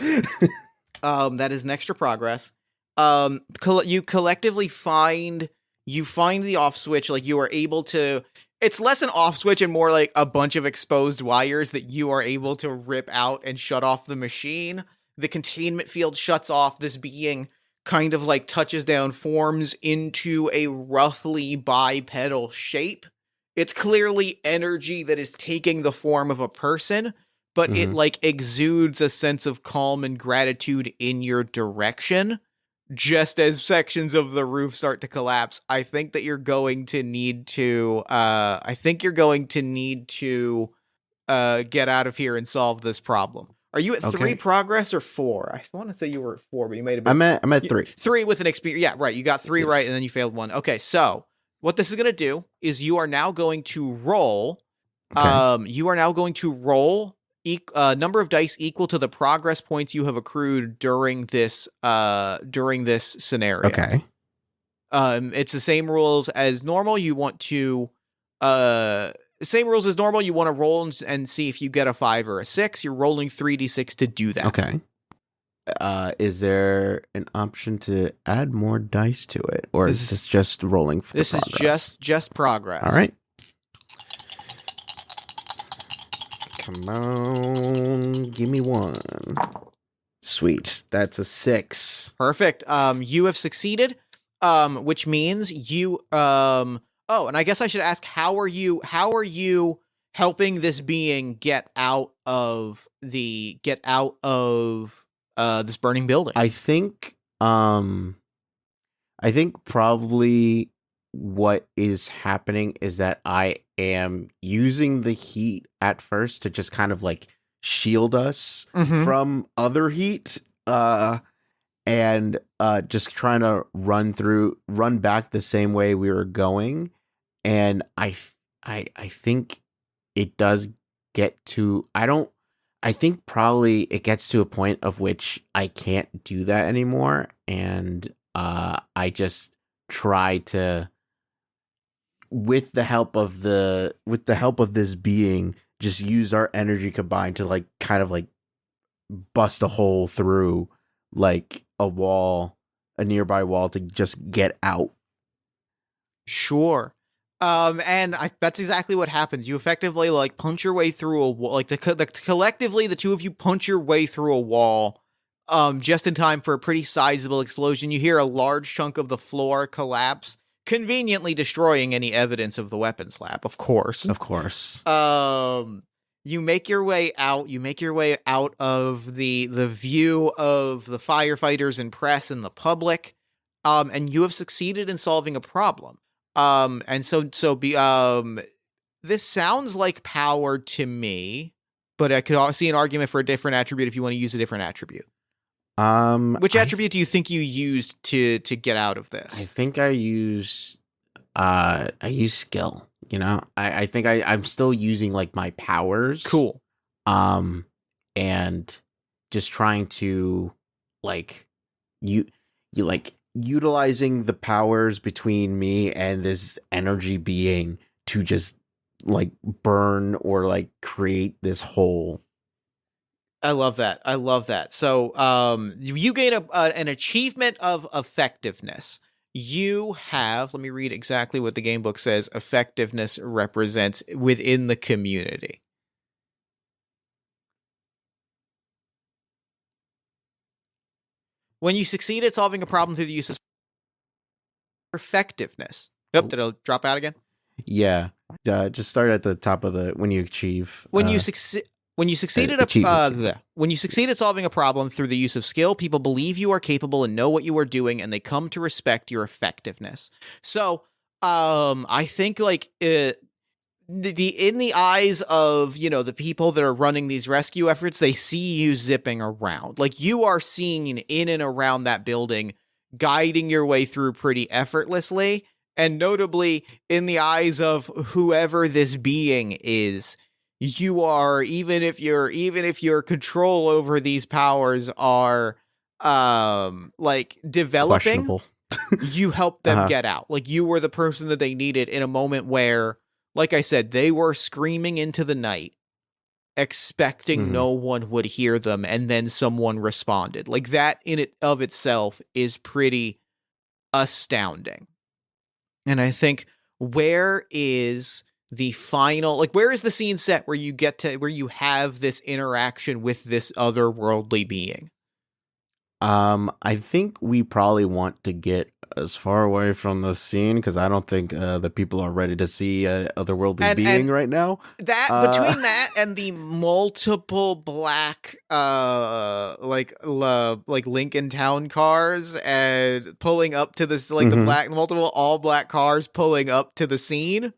That is an extra progress. You collectively find the off switch. Like you are able to. It's less an off switch and more like a bunch of exposed wires that you are able to rip out and shut off the machine. The containment field shuts off. This being kind of like touches down, forms into a roughly bipedal shape. It's clearly energy that is taking the form of a person, but it like exudes a sense of calm and gratitude in your direction. Just as sections of the roof start to collapse, I think that you're going to need to get out of here and solve this problem. Are you at 3 progress or 4? I want to say you were at 4, but you made a bit. I'm at 3. 3 with an experience. Yeah, right. You got 3 right, and then you failed 1. Okay, so what this is going to do is you are now going to roll. Okay. You are now going to roll number of dice equal to the progress points you have accrued during this scenario. Okay. It's the same rules as normal. You want to same rules as normal. You want to roll and see if you get a 5 or a 6. You're rolling 3d6 to do that. Okay. Is there an option to add more dice to it, or is this just rolling for this progress? Is just progress. All right. Come on, give me 1. Sweet. That's a 6. Perfect. You have succeeded. Which means you oh, and I guess I should ask, how are you helping this being get out of this burning building? I think probably what is happening is that I am using the heat at first to just kind of like shield us from other heat, and just trying to run back the same way we were going. And I think it does get to, I think probably it gets to a point of which I can't do that anymore. And I just try to, with the help of this being, just use our energy combined to like kind of like bust a hole through like a nearby wall to just get out. Sure. And that's exactly what happens. You effectively like punch your way through a wall. Like collectively, the two of you punch your way through a wall, just in time for a pretty sizable explosion. You hear a large chunk of the floor collapse, conveniently destroying any evidence of the weapons lab. Of course. You make your way out. You make your way out of the view of the firefighters and press and the public, and you have succeeded in solving a problem. This sounds like power to me, but I could see an argument for a different attribute if you want to use a different attribute. Which attribute do you think you used to get out of this? I think I use skill. You know, I think I'm still using like my powers. Cool. And just trying to like you like utilizing the powers between me and this energy being to just like burn or like create this hole. I love that. So, you gain an achievement of effectiveness. You have, let me read exactly what the game book says effectiveness represents within the community. When you succeed at solving a problem through the use of effectiveness. Yep, did it drop out again? Yeah. Just start at the top of when you achieve. When you succeed at solving a problem through the use of skill, people believe you are capable and know what you are doing, and they come to respect your effectiveness. So, I think like the in the eyes of, you know, the people that are running these rescue efforts, they see you zipping around. Like you are seen in and around that building, guiding your way through pretty effortlessly. And notably, in the eyes of whoever this being is, you are, even if your control over these powers are like developing, Questionable. you helped them Uh-huh. get out. Like you were the person that they needed in a moment where, like I said, they were screaming into the night, expecting Mhm. no one would hear them, and then someone responded. Like that in it of itself is pretty astounding. And I think, where is the final, like where is the scene set where you have this interaction with this otherworldly being? I think we probably want to get as far away from the scene because I don't think the people are ready to see a otherworldly And being right now. that, Uh, between that and the multiple black like Lincoln Town cars and pulling up to this, like the mhm. multiple all black cars pulling up to the scene,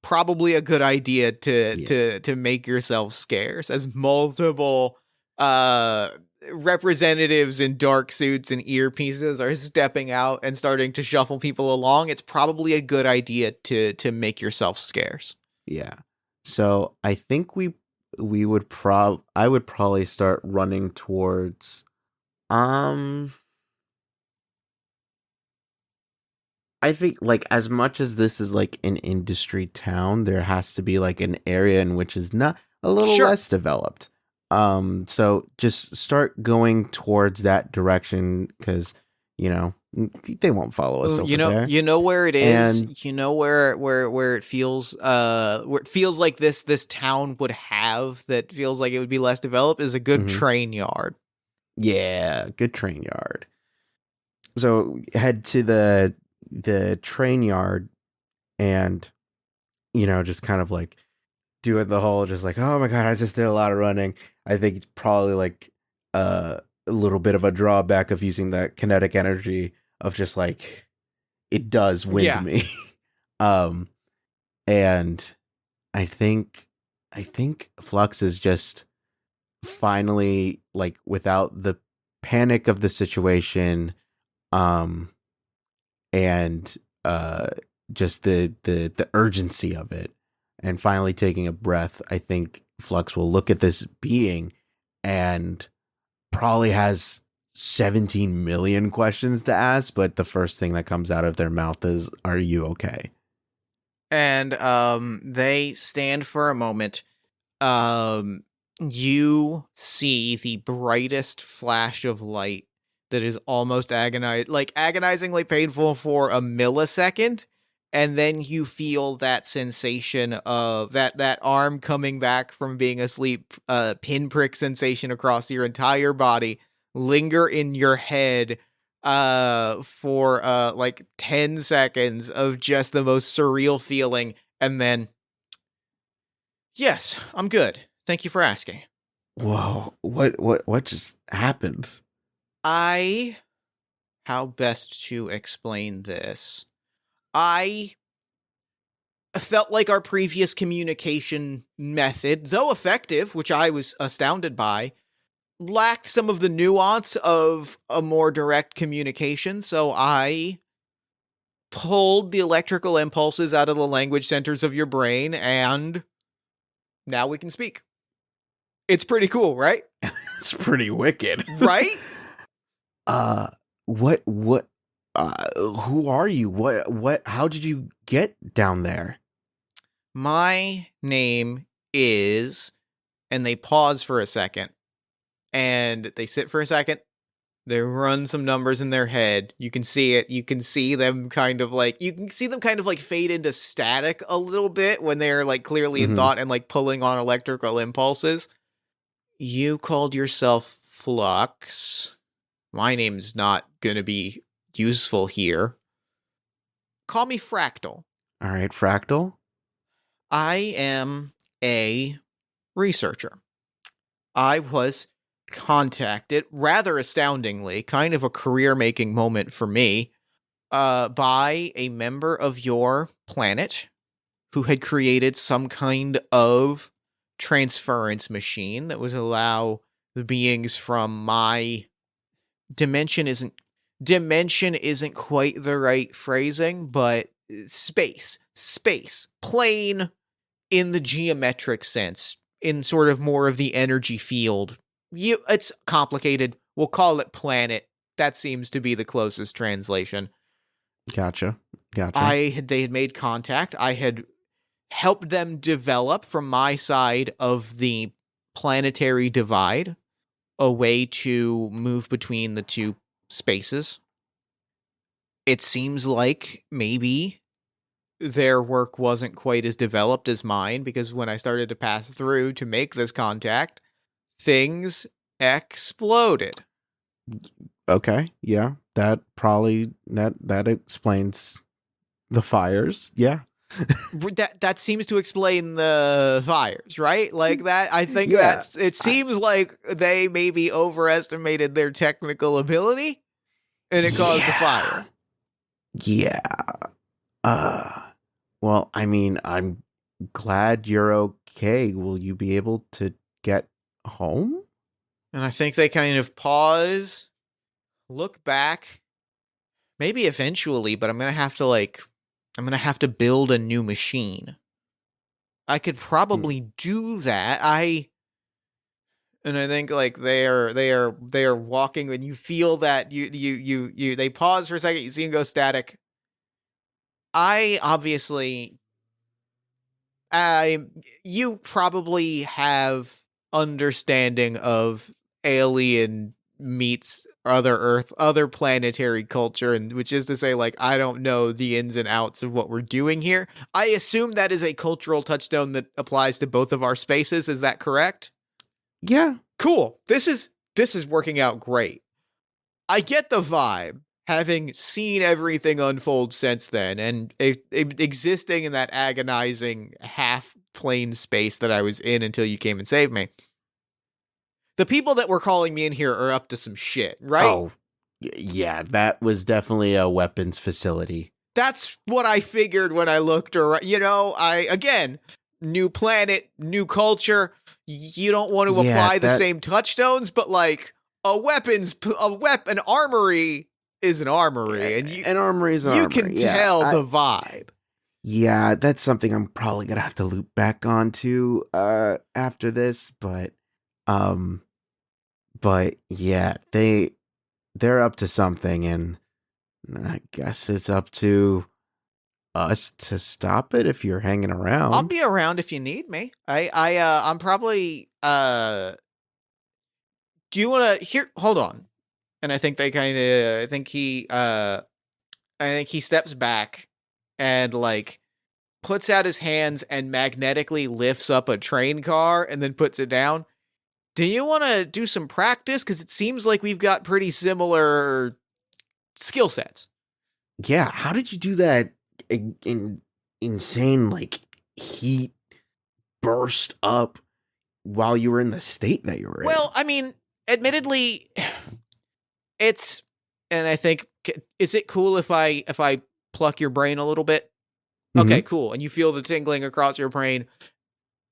probably a good idea to Yeah, make yourself scarce, as multiple uh representatives in dark suits and earpieces are stepping out and starting to shuffle people along. It's probably a good idea to make yourself scarce. yeah. So I think we would I would probably start running towards um I think like as much as this is like an industry town, there has to be like an area in which is not a little Sure. less developed. So just start going towards that direction because you know they won't follow us over there. You know where it is. And You know where it feels where it feels like this town would have, that feels like it would be less developed, is a good mhm, train yard. yeah, good train yard. So head to the train yard and just kind of like doing the whole just like, oh my god, I just did a lot of running. I think it's probably like a little bit of a drawback of using that kinetic energy of just like it does wind Yeah. me. um and I think Flux is just finally like without the panic of the situation um and just the urgency of it and finally taking a breath. I think Flux will look at this being and probably has 17 million questions to ask, but the first thing that comes out of their mouth is, are you okay? And they stand for a moment. Um you see the brightest flash of light that is almost agonizingly painful for a millisecond, and then you feel that sensation of that arm coming back from being asleep, pinprick sensation across your entire body, linger in your head for like 10 seconds of just the most surreal feeling, and then, yes, I'm good. Thank you for asking. Whoa, what just happened? I How best to explain this? I felt like our previous communication method, though effective, which I was astounded by, lacked some of the nuance of a more direct communication, so I pulled the electrical impulses out of the language centers of your brain, and now we can speak. It's pretty cool, right? It's pretty wicked. Right? uh what who are you? What how did you get down there? My name is, and they pause for a second, and they sit for a second. They run some numbers in their head. You can see it. You can see them kind of like, fade into static a little bit when they're like clearly in Mhm. thought and like pulling on electrical impulses. You called yourself Flux. My name's not going to be useful here. Call me Fractal. All right, Fractal. I am a researcher. I was contacted, rather astoundingly, kind of a career making moment for me, by a member of your planet who had created some kind of transference machine that would allow the beings from my dimension isn't quite the right phrasing, but space, plane in the geometric sense, in sort of more of the energy field. It's complicated. We'll call it planet. That seems to be the closest translation. Gotcha. They had made contact. I had helped them develop from my side of the planetary divide a way to move between the two spaces. It seems like maybe their work wasn't quite as developed as mine, because when I started to pass through to make this contact, things exploded. Okay, yeah, that explains the fires. Yeah. That seems to explain the fires, right? Like that, I think it seems like they maybe overestimated their technical ability and it caused the fire. Yeah. Well, I mean, I'm glad you're okay. Will you be able to get home? And I think they kind of pause, look back, maybe eventually, but I'm going to have to build a new machine. I could probably do that. And I think like they are walking, and you feel that they pause for a second, you see them go static. You probably have understanding of alien meets other planetary culture, and which is to say, like, I don't know the ins and outs of what we're doing here. I assume that is a cultural touchstone that applies to both of our spaces. Is that correct? Yeah. Cool. This is working out great. I get the vibe, having seen everything unfold since then, and existing in that agonizing half-plane space that I was in until you came and saved me. The people that were calling me in here are up to some shit, right? Oh, yeah, that was definitely a weapons facility. That's what I figured when I looked around. Again, new planet, new culture. You don't want to apply the same touchstones, but like an armory is an armory, and an armory is an armory. You can tell the vibe. Yeah, that's something I'm probably gonna have to loop back onto after this, but yeah, they're up to something, and I guess it's up to us to stop it if you're hanging around. I'll be around if you need me. I'm probably do you want to here? Hold on. And I think I think he steps back and like puts out his hands and magnetically lifts up a train car and then puts it down. Do you want to do some practice? Because it seems like we've got pretty similar skill sets. Yeah, how did you do that insane, like, heat burst up while you were in the state that you were in? Well, I mean, admittedly, and I think, is it cool if I pluck your brain a little bit? Okay, cool. And you feel the tingling across your brain.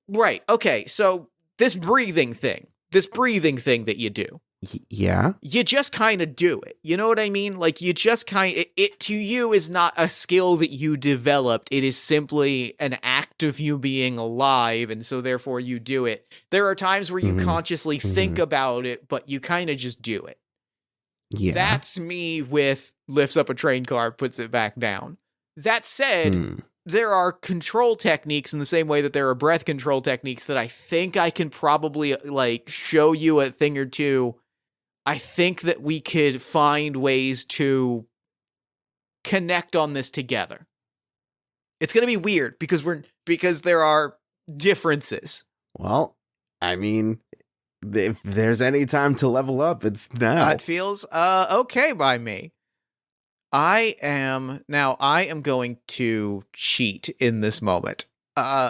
Right. Okay. So this breathing thing that you do. Yeah. You just kind of do it. You know what I mean? Like, you just it to you is not a skill that you developed. It is simply an act of you being alive. And so therefore you do it. There are times where you consciously think about it, but you kind of just do it. Yeah. That's me with lifts up a train car, puts it back down. That said, there are control techniques in the same way that there are breath control techniques that I think I can probably like show you a thing or two. I think that we could find ways to connect on this together. It's going to be weird because there are differences. Well, I mean, if there's any time to level up, it's now. It feels okay by me. I am going to cheat in this moment.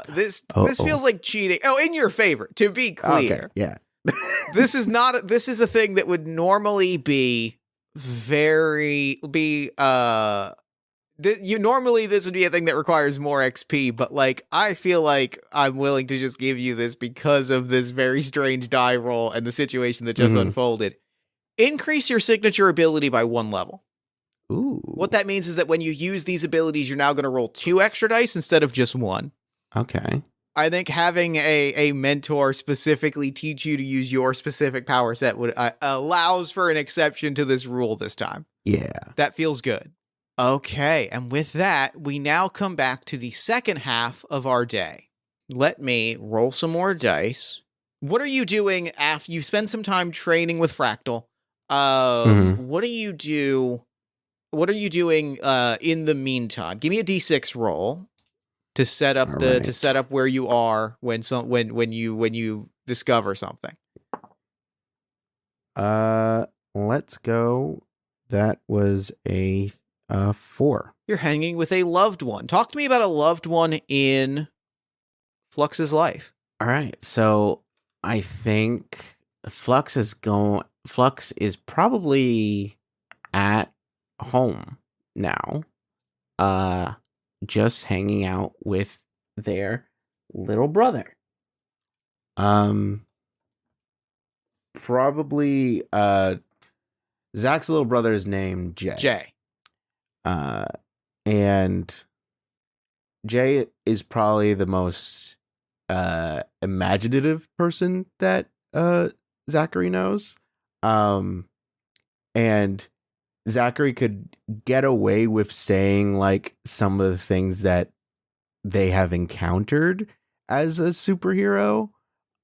This feels like cheating. Oh, in your favor, to be clear. Okay, yeah. This is a thing that would normally be Normally this would be a thing that requires more XP, but like I feel like I'm willing to just give you this because of this very strange die roll and the situation that just unfolded. Increase your signature ability by 1 level. Ooh. What that means is that when you use these abilities, you're now going to roll 2 extra dice instead of just 1. Okay. I think having a mentor specifically teach you to use your specific power set would allows for an exception to this rule this time. Yeah. That feels good. Okay, and with that, we now come back to the second half of our day. Let me roll some more dice. What are you doing after you spend some time training with Fractal? What do you do? What are you doing in the meantime? Give me a D6 roll to set up to set up where you are when you discover something. Let's go. That was a 4. You're hanging with a loved one. Talk to me about a loved one in Flux's life. All right. So I think Flux is probably at home now. Just hanging out with their little brother. Probably Zach's little brother is named Jay. And Jay is probably the most imaginative person that Zachary knows. And Zachary could get away with saying like some of the things that they have encountered as a superhero.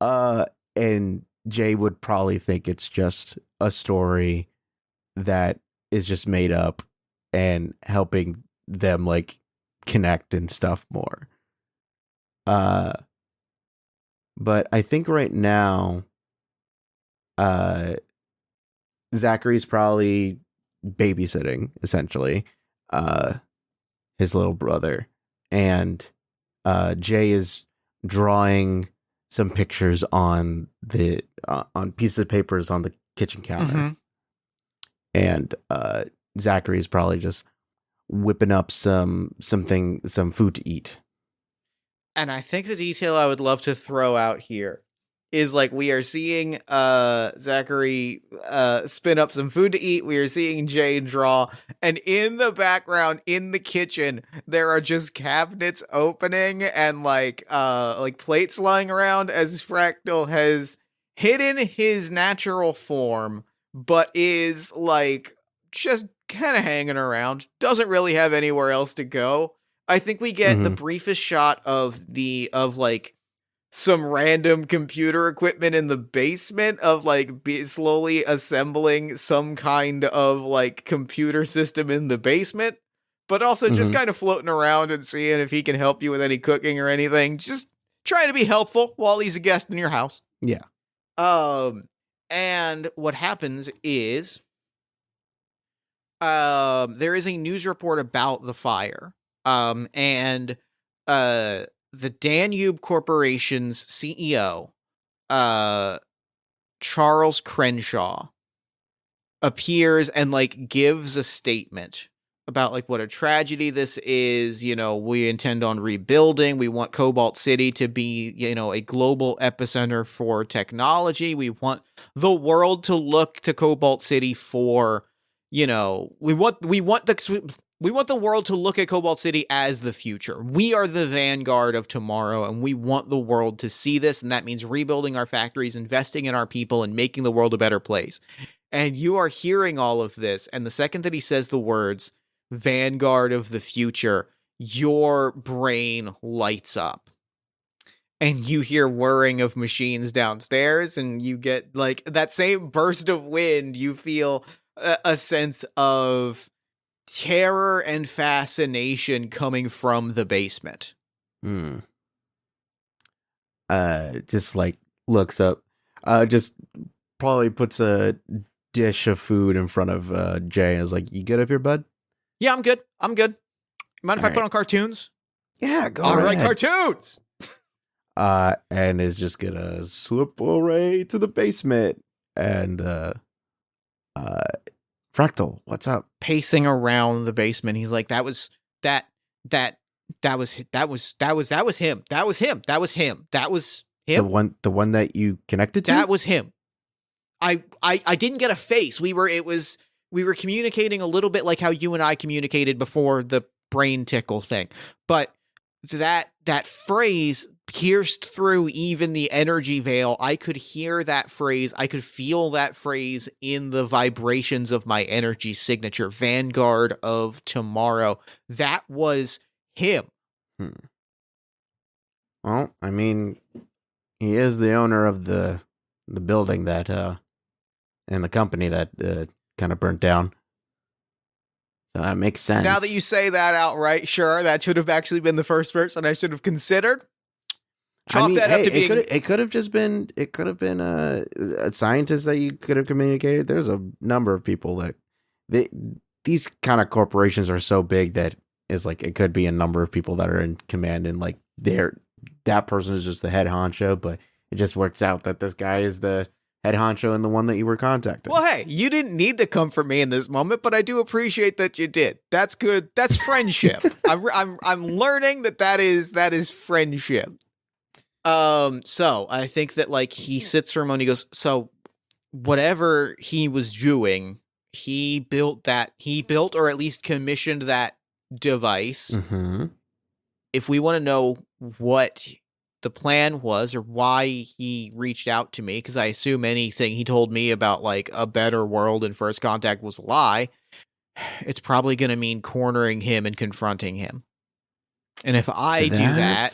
And Jay would probably think it's just a story that is just made up and helping them like connect and stuff more. But I think right now, Zachary's probably babysitting essentially his little brother, and Jay is drawing some pictures on the on pieces of papers on the kitchen counter. And Zachary is probably just whipping up some food to eat. And I think the detail I would love to throw out here is like we are seeing Zachary spin up some food to eat. We are seeing Jay draw, and in the background in the kitchen there are just cabinets opening and like plates lying around as Fractal has hidden his natural form but is like just kind of hanging around, doesn't really have anywhere else to go. I think we get the briefest shot of like some random computer equipment in the basement of like slowly assembling some kind of like computer system in the basement, but also just kind of floating around and seeing if he can help you with any cooking or anything. Just trying to be helpful while he's a guest in your house. Yeah. And what happens is there is a news report about the fire. And the Danube Corporation's CEO, Charles Crenshaw, appears and like gives a statement about like what a tragedy this is. You know, we intend on rebuilding. We want Cobalt City to be, you know, a global epicenter for technology. We want the world to look to Cobalt City for, you know, we want the world to look at Cobalt City as the future. We are the vanguard of tomorrow, and we want the world to see this, and that means rebuilding our factories, investing in our people, and making the world a better place. And you are hearing all of this, and the second that he says the words, vanguard of the future, your brain lights up. And you hear whirring of machines downstairs, and you get, like, that same burst of wind. You feel a sense of terror and fascination coming from the basement. Just like looks up, just probably puts a dish of food in front of Jay and is like, "You good up here, bud?" Yeah, I'm good. Mind if I put on cartoons? Yeah, go All ahead. right, cartoons. And is just gonna slip away to the basement and Fractal, what's up? Pacing around the basement, he's like, that was that that that was him. That was him. The one that you connected to? That was him. I didn't get a face. We were communicating a little bit like how you and I communicated before the brain tickle thing. But that phrase pierced through even the energy veil. I could hear that phrase. I could feel that phrase in the vibrations of my energy signature. Vanguard of Tomorrow. That was him. Well, I mean, he is the owner of the building that and the company that kind of burnt down. So that makes sense. Now that you say that outright, sure, that should have actually been the first person I should have considered. Chalk that up to being. It could have just been. It could have been a scientist that you could have communicated. There's a number of people that these kind of corporations are so big that it's like it could be a number of people that are in command, and like that person is just the head honcho. But it just works out that this guy is the head honcho and the one that you were contacting. Well, hey, you didn't need to come for me in this moment, but I do appreciate that you did. That's good. That's friendship. I'm learning that is friendship. So I think that like he sits for a moment. He goes, so whatever he was doing, he built or at least commissioned that device. Mm-hmm. If we want to know what the plan was or why he reached out to me, because I assume anything he told me about like a better world and First Contact was a lie, it's probably going to mean cornering him and confronting him. And if I do that,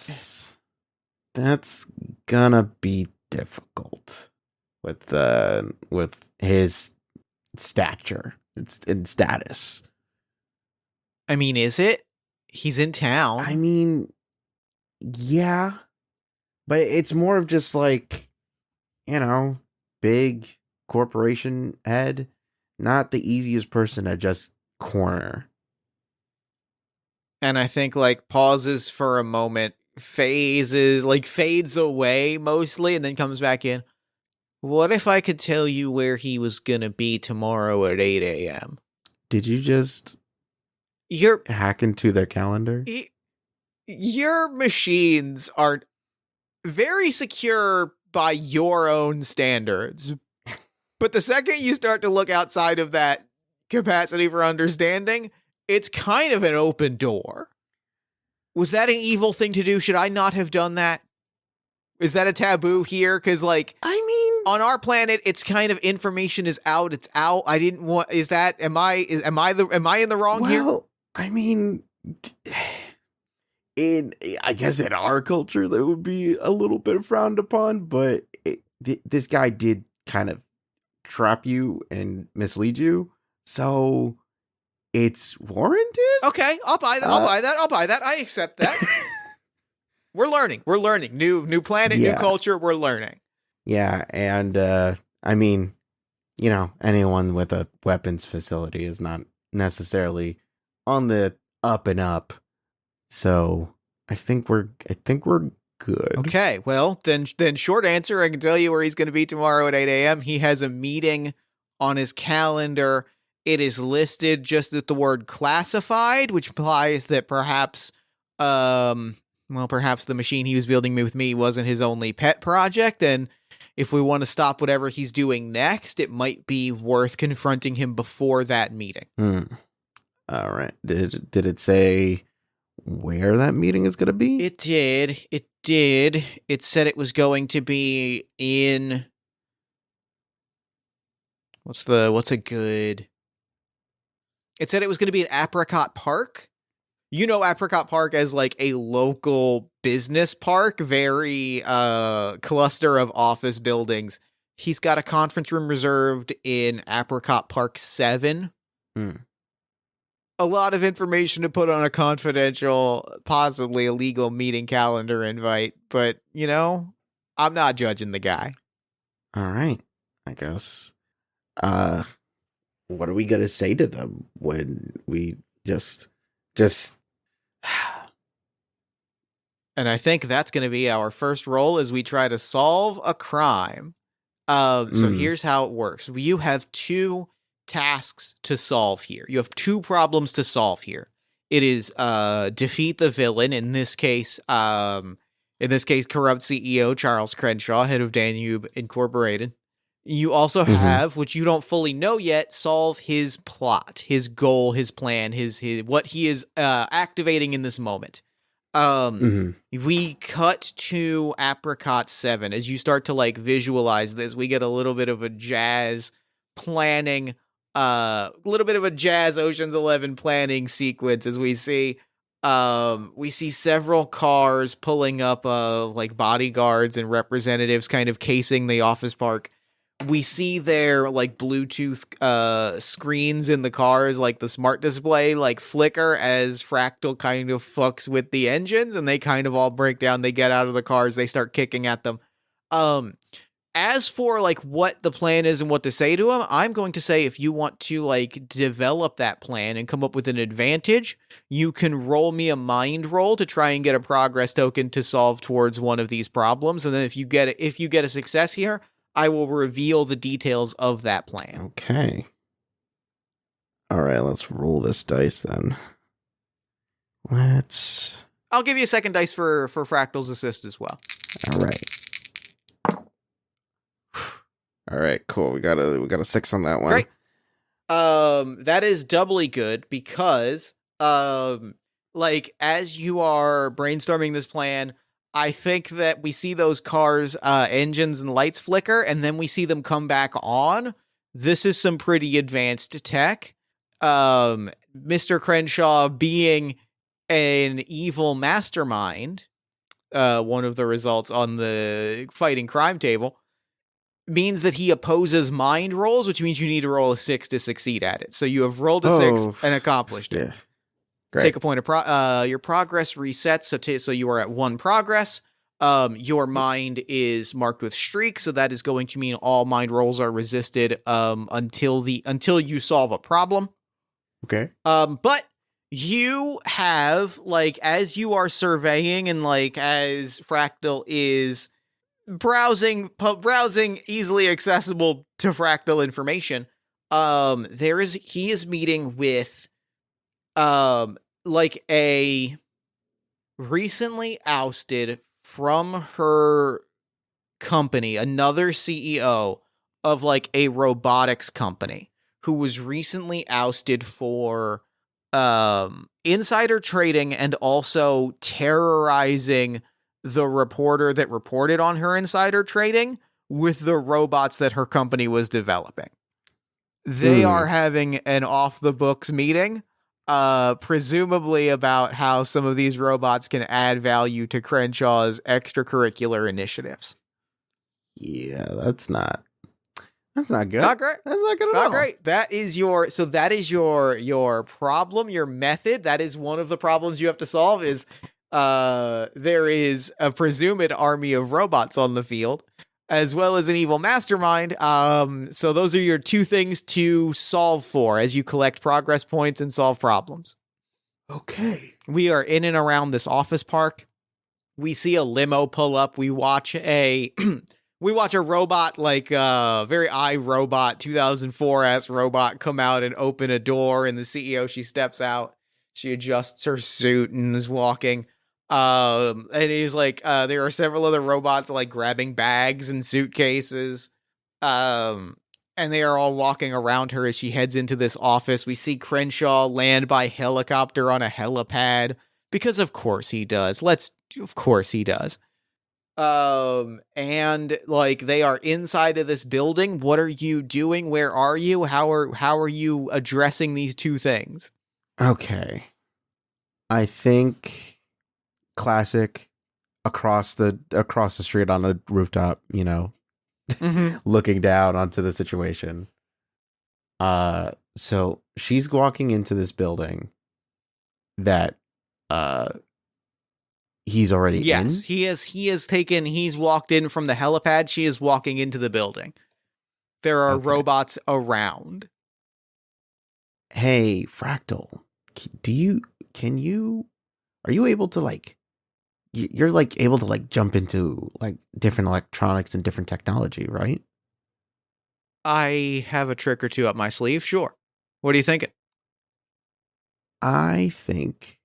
that's gonna be difficult with his stature and status. I mean, is it? He's in town. I mean, yeah. But it's more of just like, big corporation head, not the easiest person to just corner. And I think like pauses for a moment, fades away mostly, and then comes back in. What if I could tell you where he was gonna be tomorrow at 8 a.m.? Did you just hack into their calendar? Your machines are very secure by your own standards. But the second you start to look outside of that capacity for understanding, it's kind of an open door. Was that an evil thing to do? Should I not have done that? Is that a taboo here? Because, like, I mean, on our planet, it's kind of information is out. It's out. I didn't want. Is that? Am I in the wrong here? Well, I mean, I guess in our culture that would be a little bit frowned upon, but this guy did kind of trap you and mislead you, so it's warranted. Okay, I'll buy that. I accept that. We're learning. New planet, new culture. We're learning. Yeah, and I mean, anyone with a weapons facility is not necessarily on the up and up. So I think we're good. Okay, well then short answer, I can tell you where he's going to be tomorrow at 8 a.m. He has a meeting on his calendar. It is listed just with the word classified, which implies that perhaps the machine he was building with me wasn't his only pet project. And if we want to stop whatever he's doing next, it might be worth confronting him before that meeting. All right. Did it say where that meeting is going to be? It did. It said it was going to be in it said it was going to be in Apricot Park. You know Apricot Park as like a local business park, very cluster of office buildings. He's got a conference room reserved in Apricot Park 7. A lot of information to put on a confidential, possibly illegal meeting calendar invite, but, I'm not judging the guy. All right, I guess. What are we going to say to them when we just... And I think that's going to be our first role as we try to solve a crime. So here's how it works. You have 2 tasks to solve here. You have 2 problems to solve here. It is defeat the villain, in this case corrupt CEO Charles Crenshaw, head of Danube Incorporated. You also have, which you don't fully know yet, solve his plot, his goal, his plan, his what he is activating in this moment. We cut to Apricot 7. As you start to like visualize this, we get a little bit of a jazz planning, a little bit of a jazz Ocean's 11 planning sequence as we see several cars pulling up like bodyguards and representatives kind of casing the office park. We see their like Bluetooth screens in the cars, like the smart display, like flicker as Fractal kind of fucks with the engines, and they kind of all break down. They get out of the cars, they start kicking at them. As for like what the plan is and what to say to them, I'm going to say if you want to like develop that plan and come up with an advantage, you can roll me a mind roll to try and get a progress token to solve towards one of these problems. And then if you get a success here, I will reveal the details of that plan. Okay. All right, let's roll this dice then. I'll give you a second dice for Fractal's assist as well. All right. All right, cool. We got a 6 on that one. Great. That is doubly good because like as you are brainstorming this plan, I think that we see those cars' engines and lights flicker, and then we see them come back on. This is some pretty advanced tech. Mr. Crenshaw being an evil mastermind, one of the results on the fighting crime table, means that he opposes mind rolls, which means you need to roll a 6 to succeed at it. So you have rolled a 6 and accomplished it. Yeah. Great. Take a point of your progress resets, so you are at 1 progress. Your mind is marked with streak, so that is going to mean all mind rolls are resisted until you solve a problem. Okay. But you have like as you are surveying and like as Fractal is browsing easily accessible to Fractal information, he is meeting with like a recently ousted from her company, another CEO of like a robotics company who was recently ousted for insider trading and also terrorizing the reporter that reported on her insider trading with the robots that her company was developing. They are having an off-the-books meeting, presumably about how some of these robots can add value to Crenshaw's extracurricular initiatives. Yeah, that's not good. Not great. That's not good It's at all. not great. That is your problem, your method. That is one of the problems you have to solve is there is a presumed army of robots on the field, as well as an evil mastermind. So those are your 2 things to solve for as you collect progress points and solve problems. Okay. We are in and around this office park. We see a limo pull up. We watch a robot, like very iRobot 2004-esque robot come out and open a door, and the CEO, she steps out. She adjusts her suit and is walking. And he's like, there are several other robots like grabbing bags and suitcases. And they are all walking around her as she heads into this office. We see Crenshaw land by helicopter on a helipad because of course he does. Of course he does. And like they are inside of this building. What are you doing? Where are you? How are you addressing these 2 things? Okay. I think classic across the street on a rooftop, looking down onto the situation. So she's walking into this building that he's already in. Yes, he's walked in from the helipad. She is walking into the building. There are robots around. Hey, Fractal, are you able to like, you're like able to like jump into like different electronics and different technology, right? I have a trick or 2 up my sleeve. Sure. What are you thinking? I think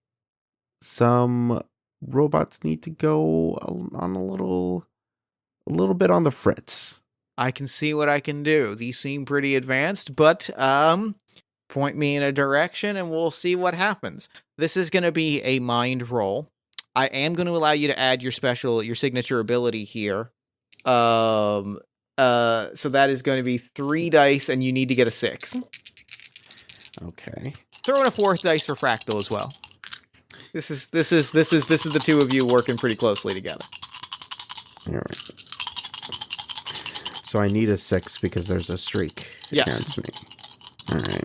some robots need to go on a little bit on the fritz. I can see what I can do. These seem pretty advanced, but point me in a direction and we'll see what happens. This is going to be a mind roll. I am going to allow you to add your signature ability here. So that is going to be 3 dice, and you need to get a 6. Okay. Throw in a 4th dice for Fractal as well. This is the two of you working pretty closely together. All right. So I need a 6 because there's a streak against me. All right.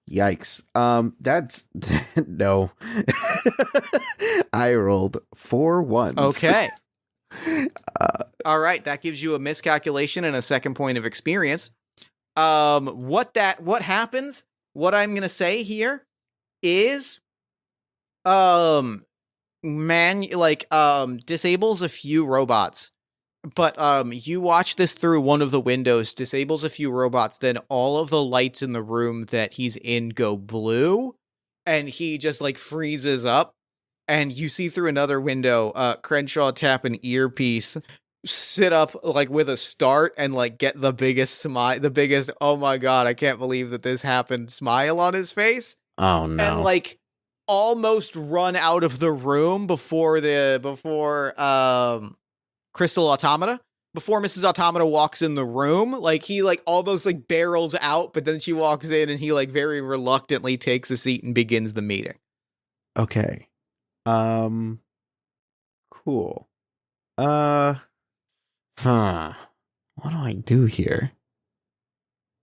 Yikes. That's no. I rolled 4 ones. Okay. All right, that gives you a miscalculation and a 2nd point of experience. What happens? What I'm gonna say here is, disables a few robots, but you watch this through one of the windows, disables a few robots, then all of the lights in the room that he's in go blue, and he just like freezes up, and you see through another window Crenshaw tap an earpiece, sit up like with a start, and like get the biggest smile, oh my god, I can't believe that this happened smile on his face. Oh no. And like almost run out of the room before Crystal Automata. Before Mrs. Automata walks in the room, like he like almost like barrels out, but then she walks in and he like very reluctantly takes a seat and begins the meeting. Okay. Cool. What do I do here?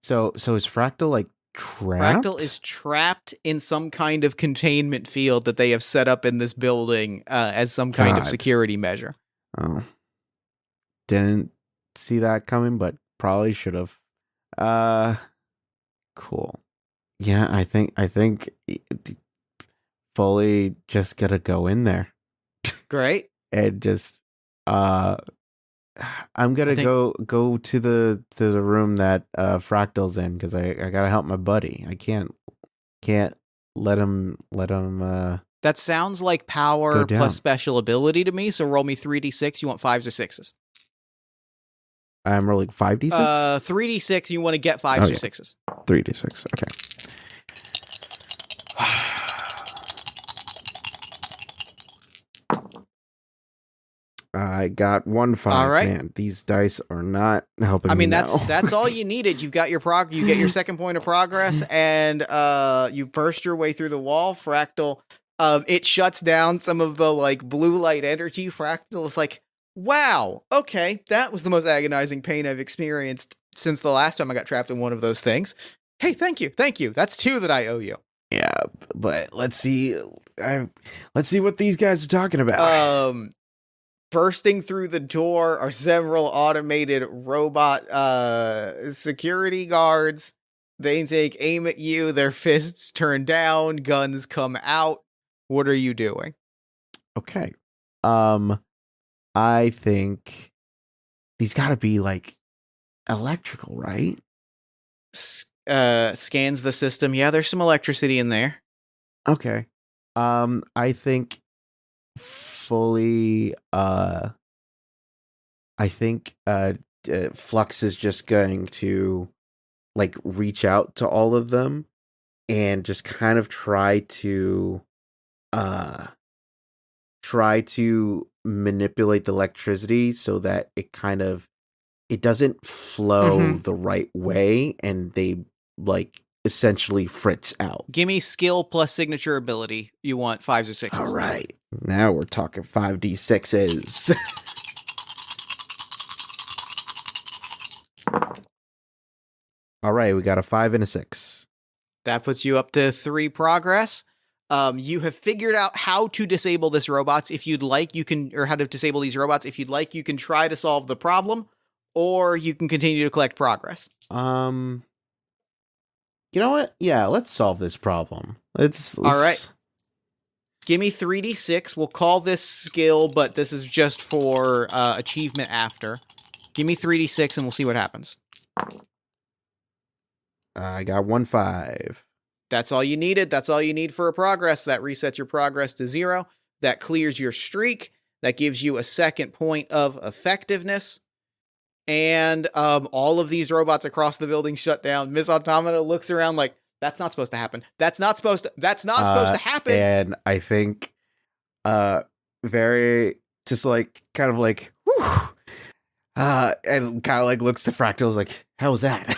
So is Fractal like trapped? Fractal is trapped in some kind of containment field that they have set up in this building as some kind of security measure. Oh. Didn't see that coming, but probably should have. Cool. Yeah, I think fully just gotta go in there. Great. And just I'm gonna go to the room that Fractal's in, because I gotta help my buddy. I can't let him that sounds like power plus special ability to me, so roll me 3d6. You want 5s or 6s? I'm rolling 5d6? 3d6, you want to get 5s or 6s. 3d6, okay. I got 1 5. All right. Man, these dice are not helping. I mean, me that's all you needed. You've got your you get your 2nd point of progress, and you burst your way through the wall. Fractal, it shuts down some of the like blue light energy. Fractal is like, wow, okay, that was the most agonizing pain I've experienced since the last time I got trapped in one of those things. Hey, thank you. That's 2 that I owe you. Yeah, but let's see what these guys are talking about. Bursting through the door are several automated robot security guards. They take aim at you, their fists turn down, guns come out. What are you doing? Okay. I think these gotta be like electrical, right? Scans the system. Yeah, there's some electricity in there. Okay. I think fully Flux is just going to like reach out to all of them and just kind of try to manipulate the electricity so that it doesn't flow the right way, and they like essentially fritz out. Give me skill plus signature ability. You want 5s or 6s? All right. Now we're talking 5d6s. All right, we got a 5 and a 6. That puts you up to 3 progress. You have figured out how to disable this robots. If you'd like, you can, or how to disable these robots. If you'd like, you can try to solve the problem, or you can continue to collect progress. You know what? Yeah, let's solve this problem. Let's... All right. Give me 3d6. We'll call this skill, but this is just for achievement after. Give me 3d6 and we'll see what happens. I got 1-5. That's all you needed. That's all you need for a progress. That resets your progress to 0. That clears your streak. That gives you a second point of effectiveness. And all of these robots across the building shut down. Miss Automata looks around like, that's not supposed to happen. That's not supposed to happen. And I think very just like kind of like whew, and kind of like looks to Fractals like, how was that?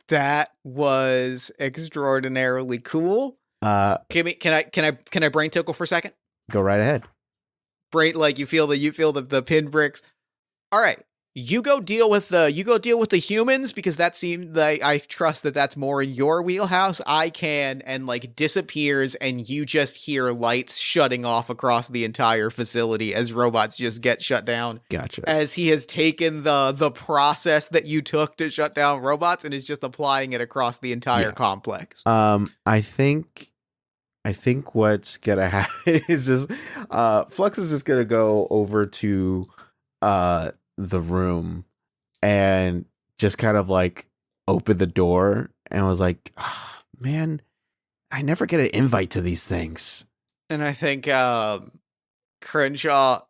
That was extraordinarily cool. Can I brain tickle for a second? Go right ahead. Brain, like you feel the pinpricks. All right. You go deal with the humans, because that seemed like, I trust that that's more in your wheelhouse. I can, and like disappears, and you just hear lights shutting off across the entire facility as robots just get shut down. Gotcha. As he has taken the process that you took to shut down robots and is just applying it across the entire complex. I think what's gonna happen is just Flux is just gonna go over to the room and just kind of like open the door and was like, oh, man, I never get an invite to these things. And I think Crenshaw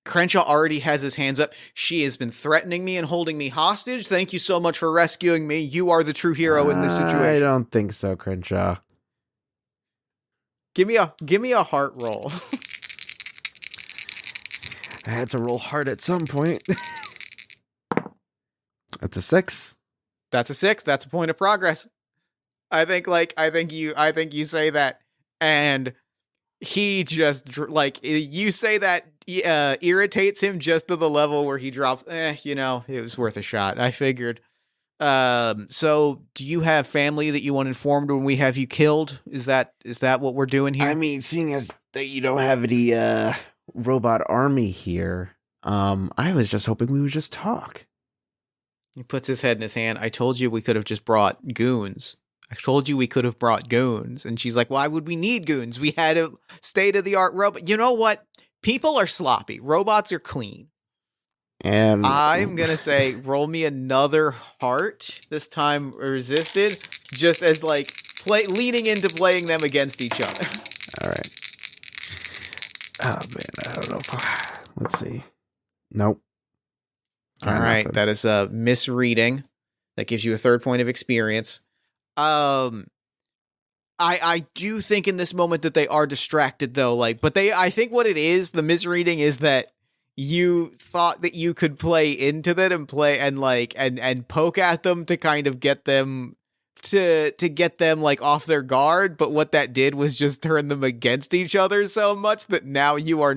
already has his hands up. She has been threatening me and holding me hostage. Thank you so much for rescuing me. You are the true hero in this situation. I don't think so, Crenshaw. Give me a heart roll. I had to roll hard at some point. That's a 6. That's a 6. That's a point of progress. I think you say that, and he just like, you say that irritates him just to the level where he drops. It was worth a shot. I figured. So do you have family that you want informed when we have you killed? Is that what we're doing here? I mean, seeing as that you don't have any robot army here, I was just hoping we would just talk. He puts his head in his hand. I told you we could have just brought goons. And she's like, why would we need goons? We had a state-of-the-art robot. You know what? People are sloppy. Robots are clean. And I'm going to say, roll me another heart. This time resisted. Just as like leading into playing them against each other. All right. Oh, man, I don't know if let's see. Nope. All right, nothing. That is a misreading. That gives you a 3rd point of experience. I do think in this moment that they are distracted, though. I think what it is, the misreading is that you thought that you could play into that and play and poke at them to kind of get them to get them like off their guard, but what that did was just turn them against each other so much that now you are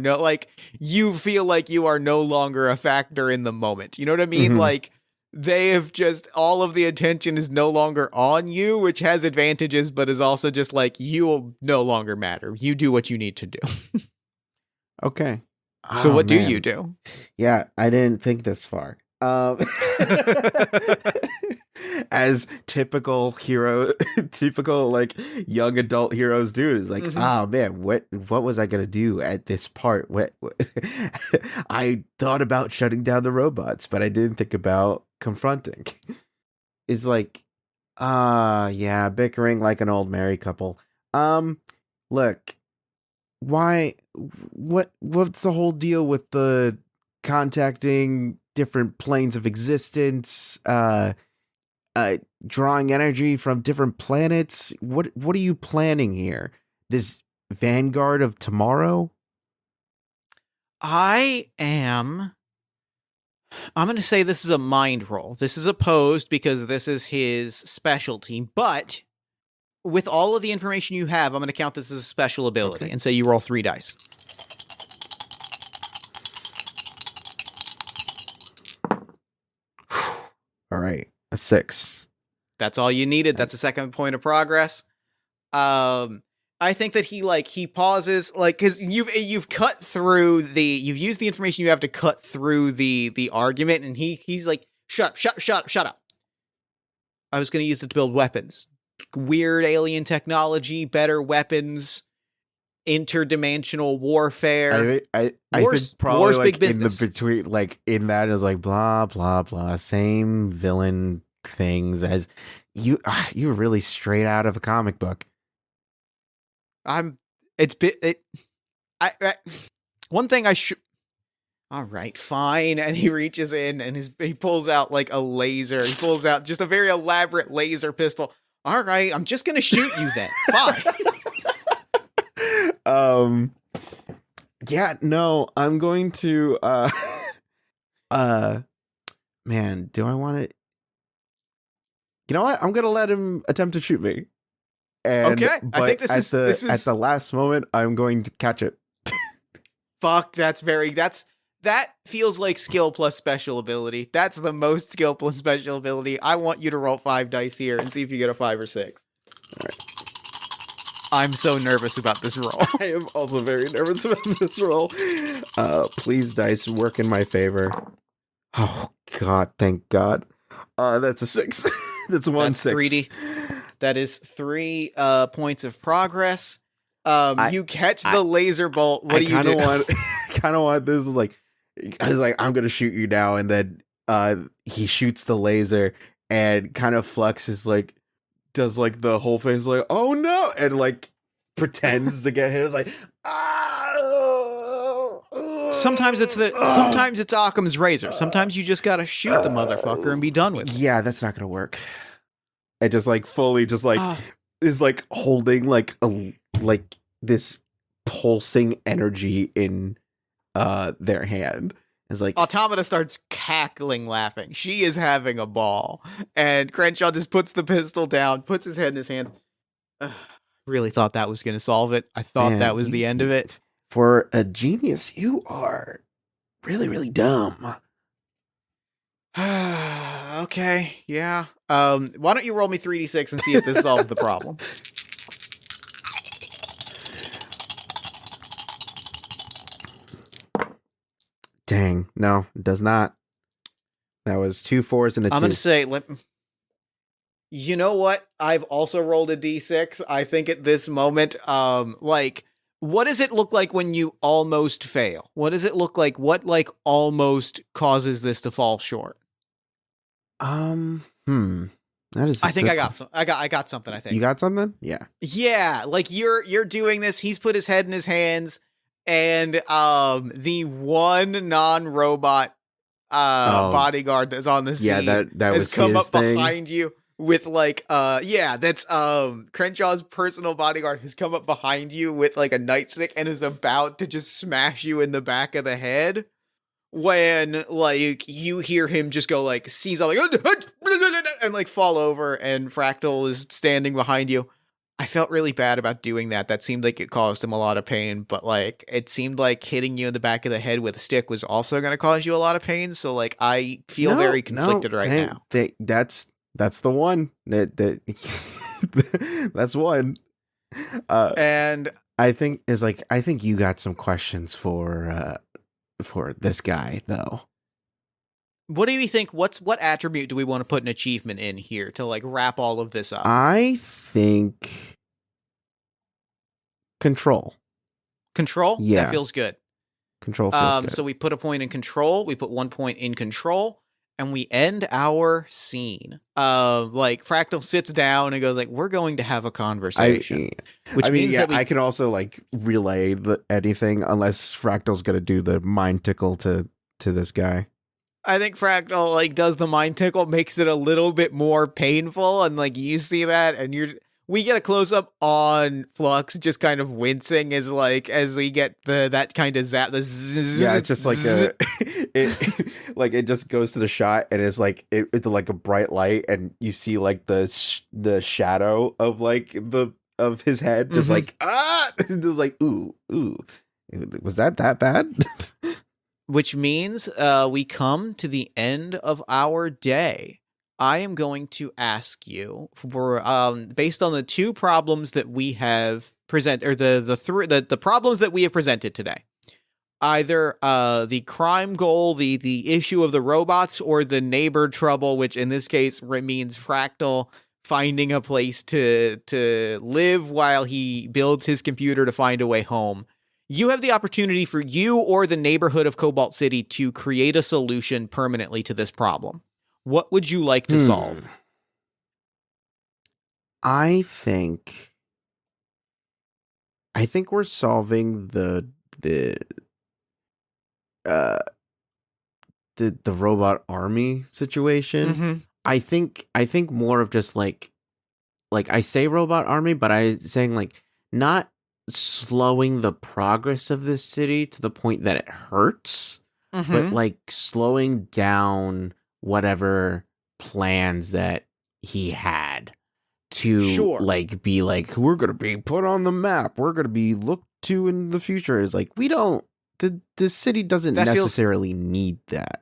you feel like you are no longer a factor in the moment. You know what I mean? Mm-hmm. Like they have just, all of the attention is no longer on you, which has advantages, but is also just like, you will no longer matter. You do what you need to do. Okay. So what do you do? Yeah, I didn't think this far. As typical like young adult heroes do, is like, oh man, what was I gonna do at this part? What I thought about shutting down the robots, but I didn't think about confronting. Is like, yeah, bickering like an old married couple. Look, what's the whole deal with the contacting different planes of existence, drawing energy from different planets? What are you planning here? This Vanguard of tomorrow? I'm going to say this is a mind roll. This is opposed because this is his specialty, but with all of the information you have, I'm going to count this as a special ability and say you roll 3 dice. All right, a 6. That's all you needed. That's a 2nd point of progress. I think that he pauses, like, because you've cut through you've used the information you have to cut through the argument, and he's like, shut up. I was going to use it to build weapons, weird alien technology, better weapons, interdimensional warfare. I think probably war's like big business. In the between, like in that is like blah blah blah, same villain things as you're really straight out of a comic book. One thing I should. All right, fine. And he reaches in and he pulls out like a laser. He pulls out just a very elaborate laser pistol. All right, I'm just gonna shoot you then. Fine. Yeah, no, I'm going to man, do I want to? You know what? I'm gonna let him attempt to shoot me. And, okay, I think this is at the last moment. I'm going to catch it. Fuck, that feels like skill plus special ability. That's the most skill plus special ability. I want you to roll 5 dice here and see if you get a 5 or 6. All right. I'm so nervous about this roll. I am also very nervous about this roll. Please, dice, work in my favor. Oh God, thank God. That's a 6. That's 6. 3D. That is 3 points of progress. You catch the laser bolt. What do you do? Kind of want this. I was like, I'm gonna shoot you now, and then he shoots the laser, and kind of Flux is like, does like the whole face like, oh no, and like pretends to get hit. It's like, sometimes it's Occam's razor. Sometimes you just gotta shoot the motherfucker and be done with it. Yeah, that's not gonna work. And just like fully, just like is like holding like this pulsing energy in their hand. It's like Automata starts cackling laughing. She is having a ball. And Crenshaw just puts the pistol down, puts his head in his hands. Really thought that was going to solve it. I thought that was the end of it. For a genius, you are really, really dumb. Okay, yeah. Why don't you roll me 3d6 and see if this solves the problem? Dang, no, it does not. That was 2 4s and a 2. I'm going to say, you know what? I've also rolled a d6. I think at this moment, what does it look like when you almost fail? What does it look like? What, almost causes this to fall short? That is. I think I got something. I think you got something. Yeah. Yeah, like you're doing this. He's put his head in his hands, and the one non-robot bodyguard that's on the scene that has come up thing. behind you with that's Crenshaw's personal bodyguard has come up behind you with like a nightstick and is about to just smash you in the back of the head. When like you hear him just go like seize all and like fall over, and Fractal is standing behind you. I felt really bad about doing that. That seemed like it caused him a lot of pain, but like it seemed like hitting you in the back of the head with a stick was also going to cause you a lot of pain. So like I feel very conflicted now. That's the one that that's one. And I think you got some questions for this guy though. What do you think? What attribute do we want to put an achievement in here to like wrap all of this up? I think control. Control? Yeah. That feels good. Control feels good. So we put a point in control, we put 1 point in control, and we end our scene. Like Fractal sits down and goes like, we're going to have a conversation. Which means that I can also like relay anything unless Fractal's going to do the mind tickle to this guy. I think Fractal like does the mind tickle, makes it a little bit more painful, and like you see that, and we get a close up on Flux just kind of wincing as we get that kind of zap. Yeah, it's just like it just goes to the shot, and it's like it's like a bright light, and you see like the shadow of like of his head, just like it was like ooh, was that bad? Which means we come to the end of our day. I am going to ask you for based on the 2 problems that we have presented, or the problems that we have presented today. Either the crime goal, the issue of the robots, or the neighbor trouble, which in this case means Fractal finding a place to live while he builds his computer to find a way home. You have the opportunity for you or the neighborhood of Cobalt City to create a solution permanently to this problem. What would you like to solve? I think we're solving uh the robot army situation. Mm-hmm. I think more of just like I say robot army, but I saying like not slowing the progress of this city to the point that it hurts, but Mm-hmm. like slowing down whatever plans that he had to Sure. like be like, we're gonna be put on the map, we're gonna be looked to in the future. Is like, we don't, the city doesn't That feels necessarily need that.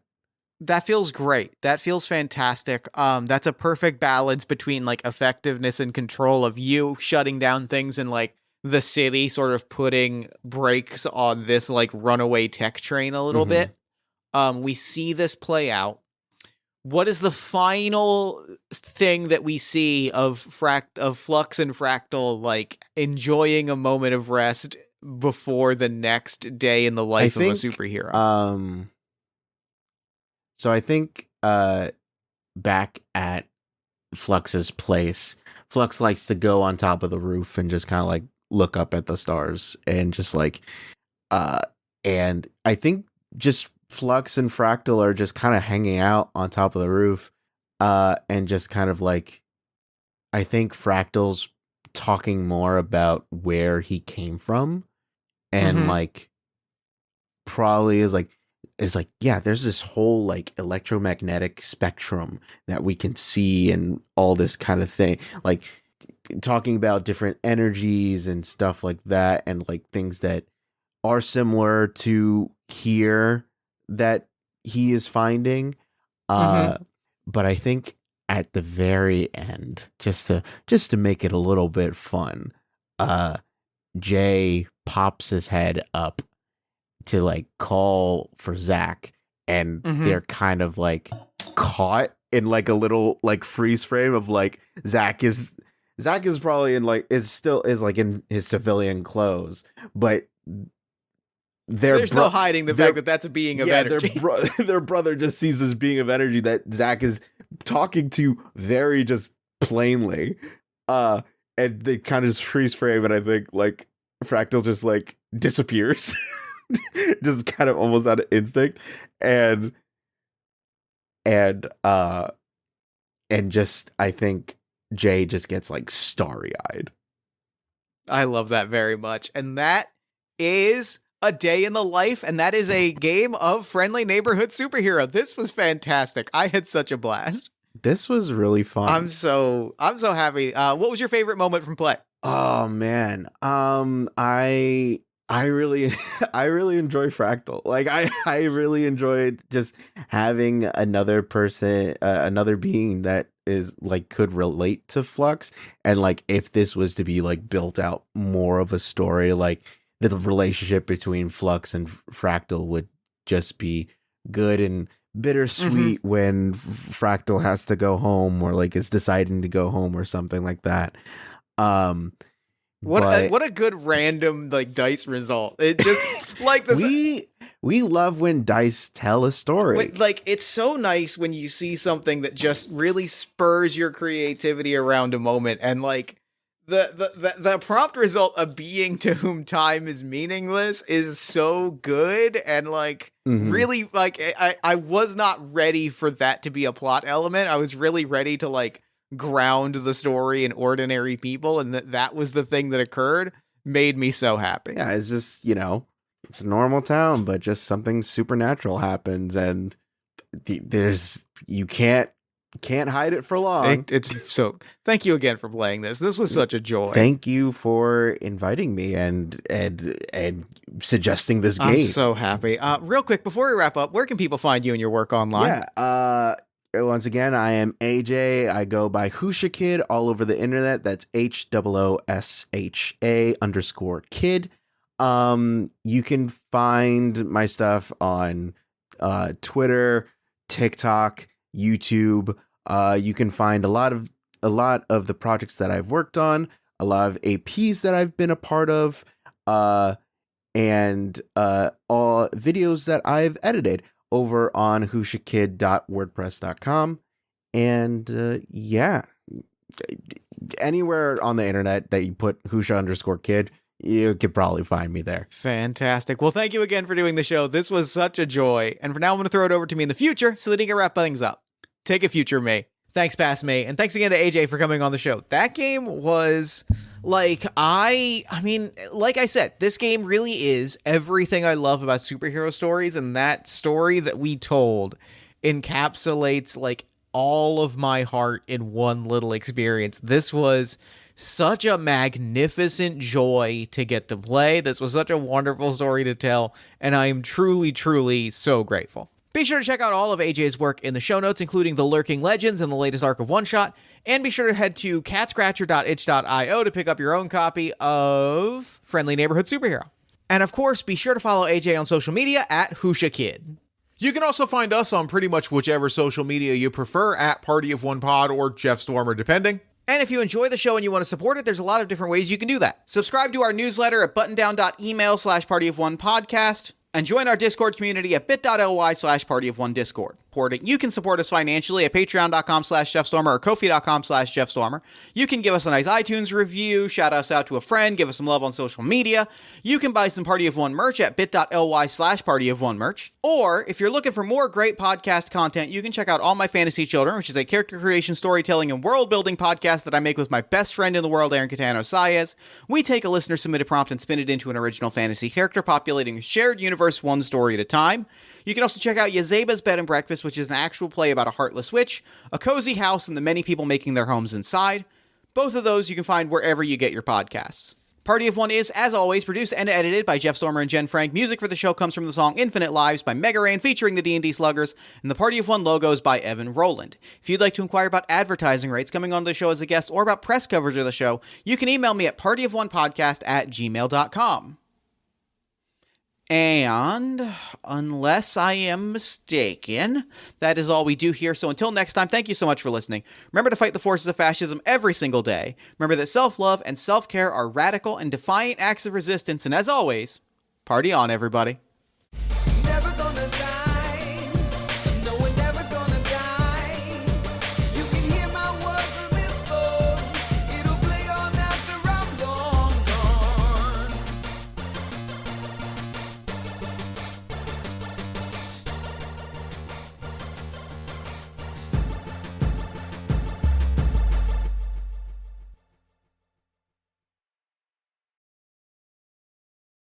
that feels great. That feels fantastic. That's a perfect balance between like effectiveness and control of you shutting down things and like the city sort of putting brakes on this like runaway tech train a little Mhm. bit. We see this play out. What is the final thing that we see of Flux and Fractal like enjoying a moment of rest before the next day in the I life of a think superhero? So I think back at Flux's place, Flux likes to go on top of the roof and just kind of like look up at the stars and just like uh and I think just Flux and Fractal are just kind of hanging out on top of the roof and just kind of like, I think Fractal's talking more about where he came from and Mm-hmm. like probably is like, yeah, there's this whole like electromagnetic spectrum that we can see and all this kind of thing, like talking about different energies and stuff like that, and like things that are similar to here that he is finding. Mm-hmm. uh but I think at the very end, just to make it a little bit fun, uh Jay pops his head up to like call for Zach, and Mm-hmm. they're kind of like caught in like a little like freeze frame of like Zach is probably in like is still is like in his civilian clothes, but There's no hiding the fact their that that's a being of yeah, energy. their brother just sees this being of energy that Zach is talking to very just plainly. Uh and they kind of just freeze frame, and I think like Fractal just like disappears. Just kind of almost out of instinct. And and uh and just I think Jay just gets like starry eyed. I love that very much. And that is a day in the life, and that is a game of Friendly Neighborhood Superhero. This was fantastic. I had such a blast. This was really fun. I'm so happy. What was your favorite moment from play? Oh man. I really I really enjoy Fractal. Like I really enjoyed just having another person, another being that is like could relate to Flux, and like if this was to be like built out more of a story, like the relationship between Flux and Fractal would just be good and Mm-hmm. bittersweet when Fractal has to go home or like is deciding to go home or something like that. Um but What a good random like dice result. It just like this. we love when dice tell a story. Like it's so nice when you see something that just really spurs your creativity around a moment, and like the prompt result, a being to whom time is meaningless, is so good, and like Mhm. really like I was not ready for that to be a plot element. I was really ready to like ground the story in ordinary people, and that was the thing that occurred. Made me so happy. Yeah, it's just, it's a normal town, but just something supernatural happens, and there's you can't hide it for long. It's so. Thank you again for playing this. This was such a joy. Thank you for inviting me and suggesting this I'm game. so happy. Real quick before we wrap up, where can people find you and your work online? Yeah. Once again, I am AJ. I go by Hoosha Kid all over the internet. That's HOOSHA_kid. You can find my stuff on Twitter, TikTok, YouTube. You can find a lot of the projects that I've worked on, a lot of APs that I've been a part of, and all videos that I've edited over on whoshakid.wordpress.com. And yeah, anywhere on the internet that you put Husha_kid, you could probably find me there. Fantastic. Well, thank you again for doing the show. This was such a joy. And for now, I'm going to throw it over to me in the future so that he can wrap things up. Take it, future me. Thanks, past me. And thanks again to AJ for coming on the show. That game was like, I mean, like I said, this game really is everything I love about superhero stories. And that story that we told encapsulates like all of my heart in one little experience. This was such a magnificent joy to get to play. This was such a wonderful story to tell, and I am truly, truly so grateful. Be sure to check out all of AJ's work in the show notes, including The Lurking Legends and the latest arc of One Shot, and be sure to head to catscratcher.itch.io to pick up your own copy of Friendly Neighborhood Superhero. And of course, be sure to follow AJ on social media at HushaKid. You can also find us on pretty much whichever social media you prefer at Party of One Pod or Jeff Stormer, depending. And if you enjoy the show and you want to support it, there's a lot of different ways you can do that. Subscribe to our newsletter at buttondown.email/partyofonepodcast and join our Discord community at bit.ly/partyofonediscord. You can support us financially at patreon.com/JeffStormer or ko-fi.com/JeffStormer. You can give us a nice iTunes review, shout us out to a friend, give us some love on social media. You can buy some Party of One merch at bit.ly/partyofonemerch. Or if you're looking for more great podcast content, you can check out All My Fantasy Children, which is a character creation, storytelling, and world-building podcast that I make with my best friend in the world, Aaron Catano Saez. We take a listener-submitted prompt and spin it into an original fantasy character, populating a shared universe one story at a time. You can also check out Yazeba's Bed and Breakfast, which is an actual play about a heartless witch, a cozy house, and the many people making their homes inside. Both of those you can find wherever you get your podcasts. Party of One is, as always, produced and edited by Jeff Stormer and Jen Frank. Music for the show comes from the song Infinite Lives by Mega Ran featuring the D&D Sluggers, and the Party of One logo is by Evan Rowland. If you'd like to inquire about advertising rates, coming on the show as a guest, or about press coverage of the show, you can email me at partyofonepodcast@gmail.com. And unless I am mistaken, that is all we do here. So until next time, thank you so much for listening. Remember to fight the forces of fascism every single day. Remember that self-love and self-care are radical and defiant acts of resistance. And as always, party on, everybody.